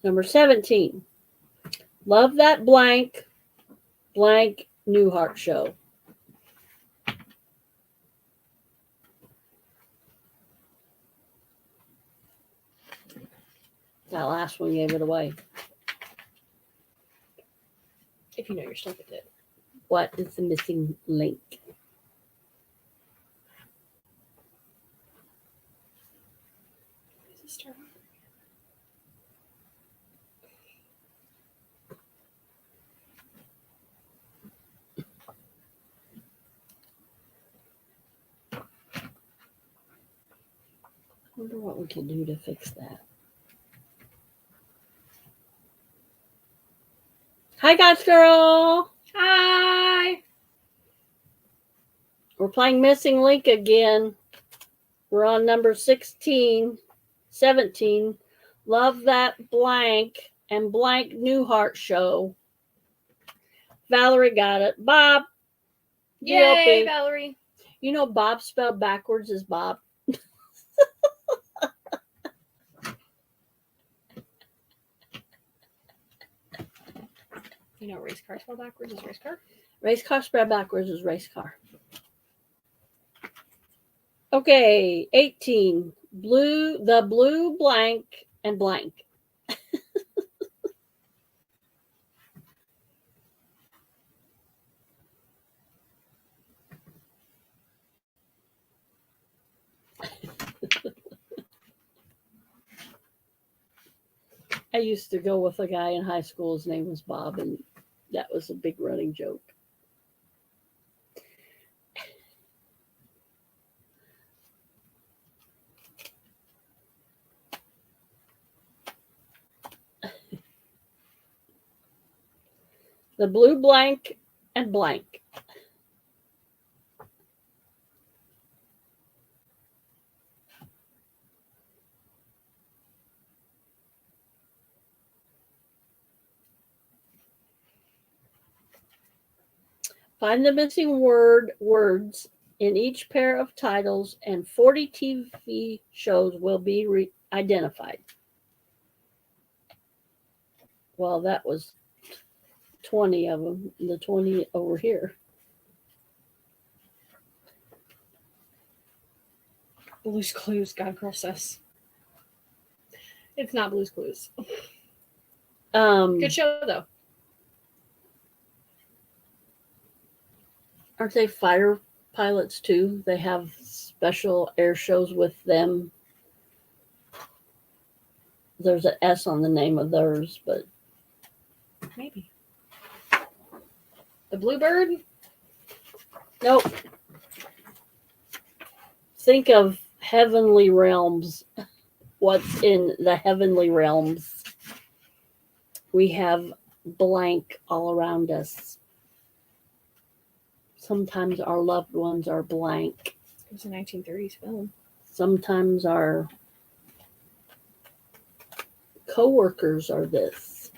Number 17. Love that blank Newhart show. That last one gave it away. If you know your stuff, it did. What is the missing link? I wonder what we can do to fix that. Hi, God's Girl. Hi. We're playing Missing Link again. We're on number 16, 17. Love that blank and blank Newhart show. Valerie got it. Bob. Yay, GOP. Valerie. You know Bob spelled backwards is Bob. You know race car spelled backwards is race car? Race car spelled backwards is race car. Okay, 18. The blue blank and blank. I used to go with a guy in high school. His name was Bob, and that was a big running joke. The blue blank and blank. Find the missing words in each pair of titles, and 40 TV shows will be identified. Well, that was 20 of them. The 20 over here. Blue's Clues, God Girl says. It's not Blue's Clues. Good show, though. Aren't they fighter pilots, too? They have special air shows with them. There's an S on the name of theirs, but... Maybe. The Bluebird? Nope. Think of heavenly realms. What's in the heavenly realms? We have blank all around us. Sometimes our loved ones are blank. It was a 1930s film. Sometimes our co-workers are this.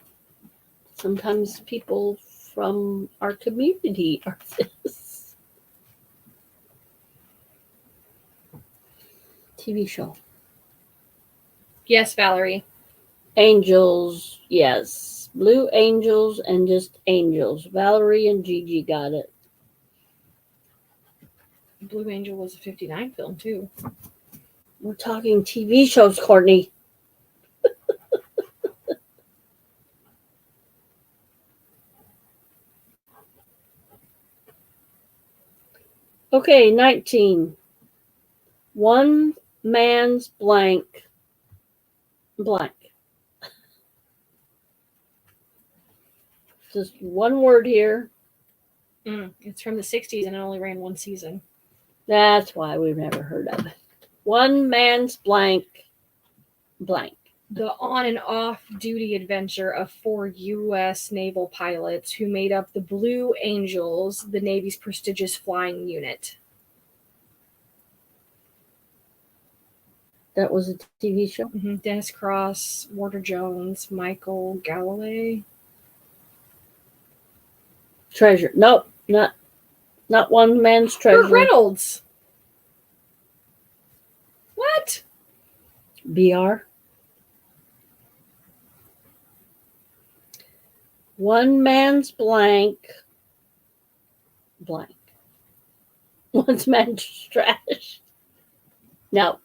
Sometimes people from our community are this. TV show. Yes, Valerie. Angels, yes. Blue Angels and just Angels. Valerie and Gigi got it. Blue Angel was a 59 film, too. We're talking TV shows, Courtney. Okay, 19. One man's blank. Just one word here. It's from the 60s and it only ran one season. That's why we've never heard of it. One man's blank. The on and off duty adventure of 4 U.S. naval pilots who made up the Blue Angels, the Navy's prestigious flying unit. That was a TV show? Mm-hmm. Dennis Cross, Warder Jones, Michael Galloway. Treasure. Nope, not Not one man's Burt treasure. Reynolds. What? BR. One man's blank. Blank. One man's trash. No.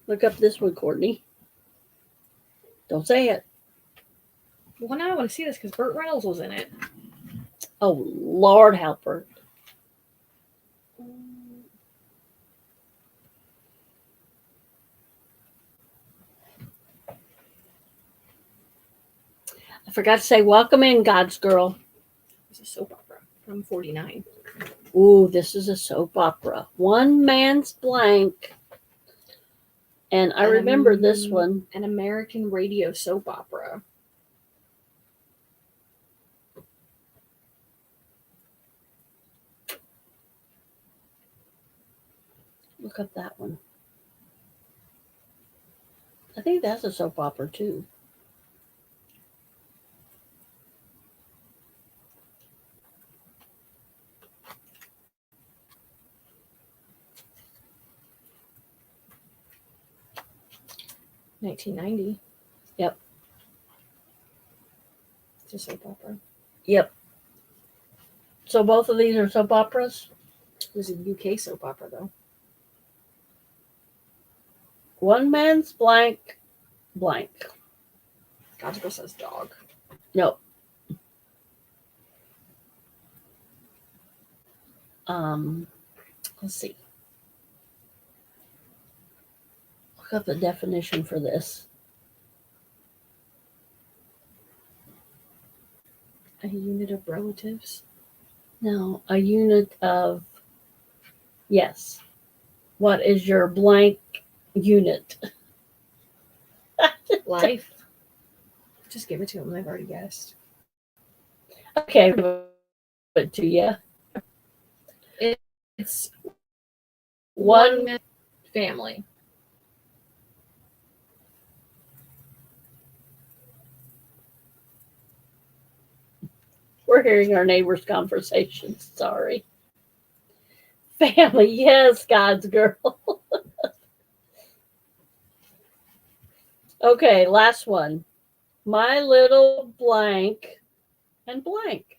Look up this one, Courtney. Don't say it. Well, now I want to see this because Burt Reynolds was in it. Oh, Lord help her. I forgot to say, welcome in, God's girl. It's a soap opera from 49. Ooh, this is a soap opera. One man's blank. And I remember this one. An American radio soap opera. Look up that one. I think that's a soap opera too. $19.90. Yep. It's a soap opera. Yep. So both of these are soap operas? It was a UK soap opera, though. One man's blank. God's Girl says dog. Nope. Let's see. Look up the definition for this. A unit of relatives. No, a unit of, yes. What is your blank unit? Life. Just give it to them. They've already guessed. Okay, give it to you. It's One family. We're hearing our neighbors' conversations. Sorry. Family, yes, God's girl. Okay, last one. My little blank and blank.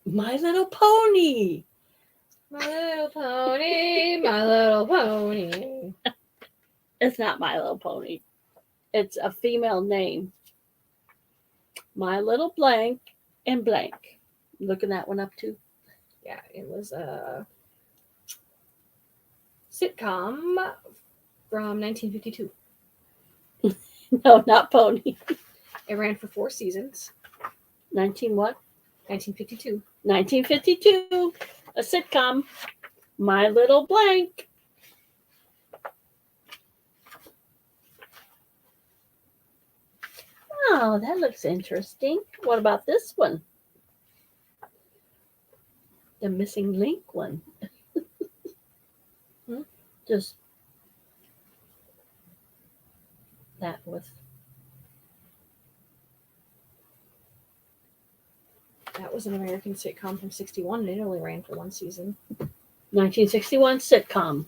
My Little Pony. My Little Pony, My Little Pony. It's not My Little Pony. It's a female name. My Little Blank and Blank. Looking that one up too? Yeah, it was a sitcom from 1952. No, not Pony. It ran for 4 seasons. 19 what? 1952. 1952. A sitcom. My Little Blank. Oh, that looks interesting. What about this one? The missing link one. Just that with. That was an American sitcom from 61, and it only ran for 1 season. 1961 sitcom.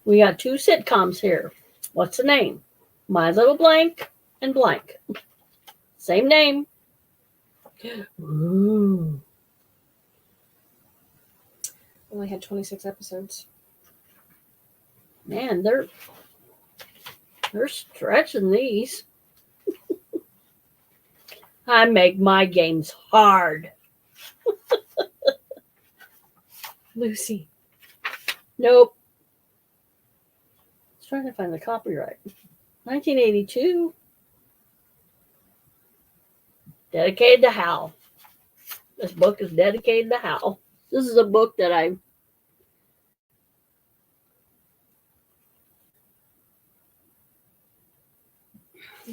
We got 2 sitcoms here. What's the name? My Little Blank and Blank. Same name. Ooh. Only had 26 episodes. Man, they're stretching these. I make my games hard. Lucy. Nope. I was trying to find the copyright. 1982. Dedicated to Hal. This book is dedicated to Hal. This is a book that I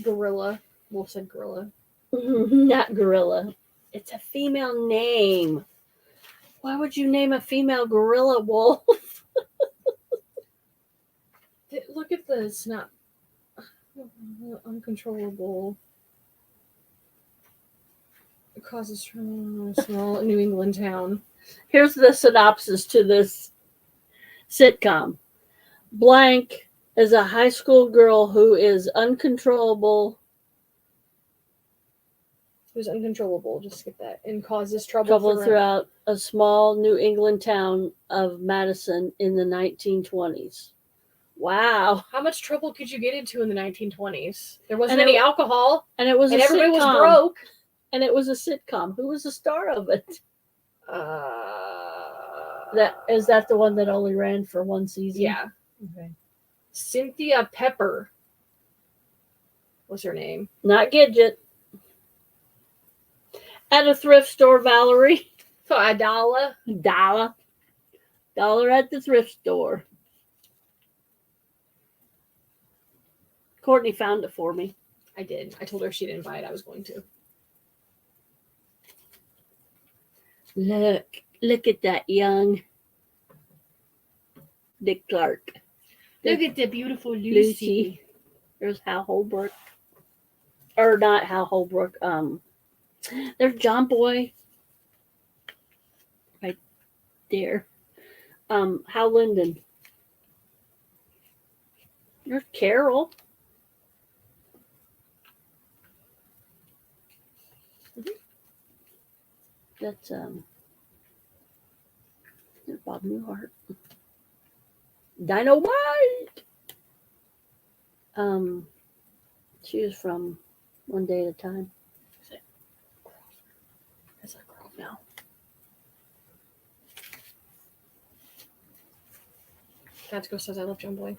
Gorilla. Wolf said gorilla. not gorilla. It's a female name. Why would you name a female gorilla wolf? Look at this. Not uncontrollable causes from a small New England town. Here's the synopsis to this sitcom. Blank is a high school girl who is uncontrollable. Who's uncontrollable, just skip that, and causes trouble Throughout a small New England town of Madison in the 1920s. Wow. How much trouble could you get into in the 1920s? There wasn't And any alcohol, and it was and a everybody sitcom. was broke. And it was a sitcom. Who was the star of it? That the one that only ran for one season? Yeah. Okay. Cynthia Pepper was her name. Not Gidget. At a thrift store, Valerie. For $1. Dollar at the thrift store. Courtney found it for me. I did. I told her she didn't buy it. I was going to. Look at that young Dick Clark. Look at the beautiful Lucy. There's Hal Holbrook. Or not Hal Holbrook. There's John Boy. Right there. Hal Linden. There's Carol. That's there's Bob Newhart. Dynamite. She was from One Day at a Time. Is it Crawford? Is that Crawford? No. Gatsgo says I love John Boy.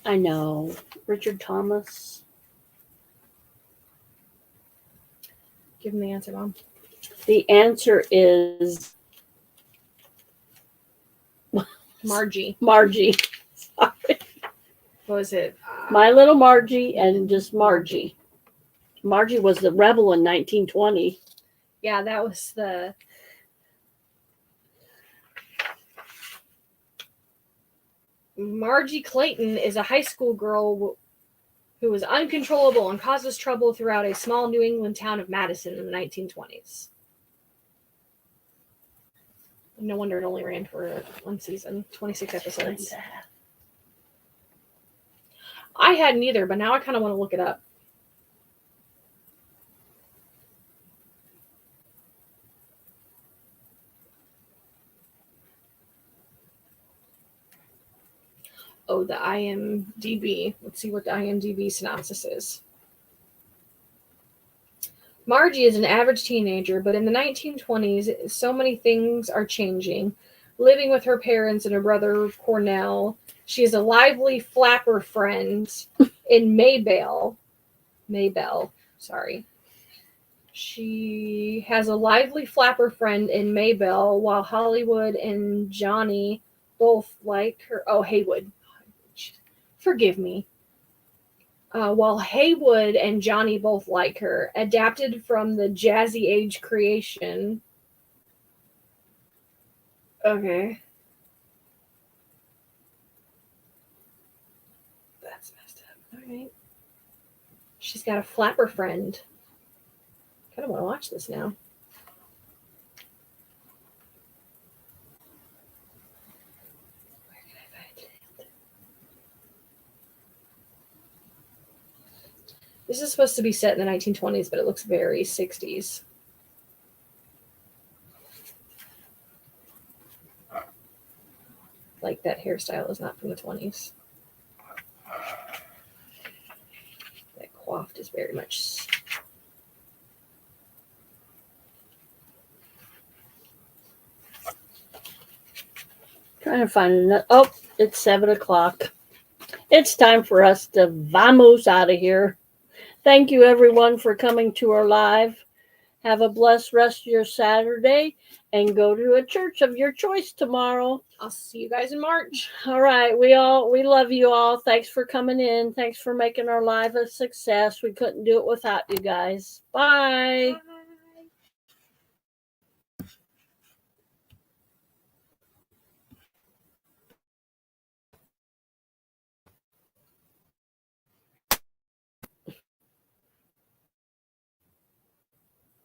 I know. Richard Thomas. Give him the answer, Mom. The answer is Margie. Sorry. What was it? My Little Margie and just Margie. Margie was the rebel in 1920. Yeah, that was the... Margie Clayton is a high school girl who is uncontrollable and causes trouble throughout a small New England town of Madison in the 1920s. No wonder it only ran for one season, 26 episodes. I hadn't either, but now I kind of want to look it up. Oh, the IMDb. Let's see what the IMDb synopsis is. Margie is an average teenager, but in the 1920s, so many things are changing. Living with her parents and her brother Cornell, she is a lively flapper friend in Maybelle, sorry. She has a lively flapper friend in Maybelle, while Hollywood and Johnny both like her. Oh, Haywood. Forgive me. While Haywood and Johnny both like her, adapted from the Jazzy Age creation. Okay. That's messed up. All right. She's got a flapper friend. Kind of want to watch this now. Where can I find it? This is supposed to be set in the 1920s, but it looks very 60s. Like that hairstyle is not from the 20s. That coiffed is very much. Trying to find another. Oh, it's 7:00. It's time for us to vamos out of here. Thank you, everyone, for coming to our live. Have a blessed rest of your Saturday and go to a church of your choice tomorrow. I'll see you guys in March. All right. We love you all. Thanks for coming in. Thanks for making our live a success. We couldn't do it without you guys. Bye. Bye.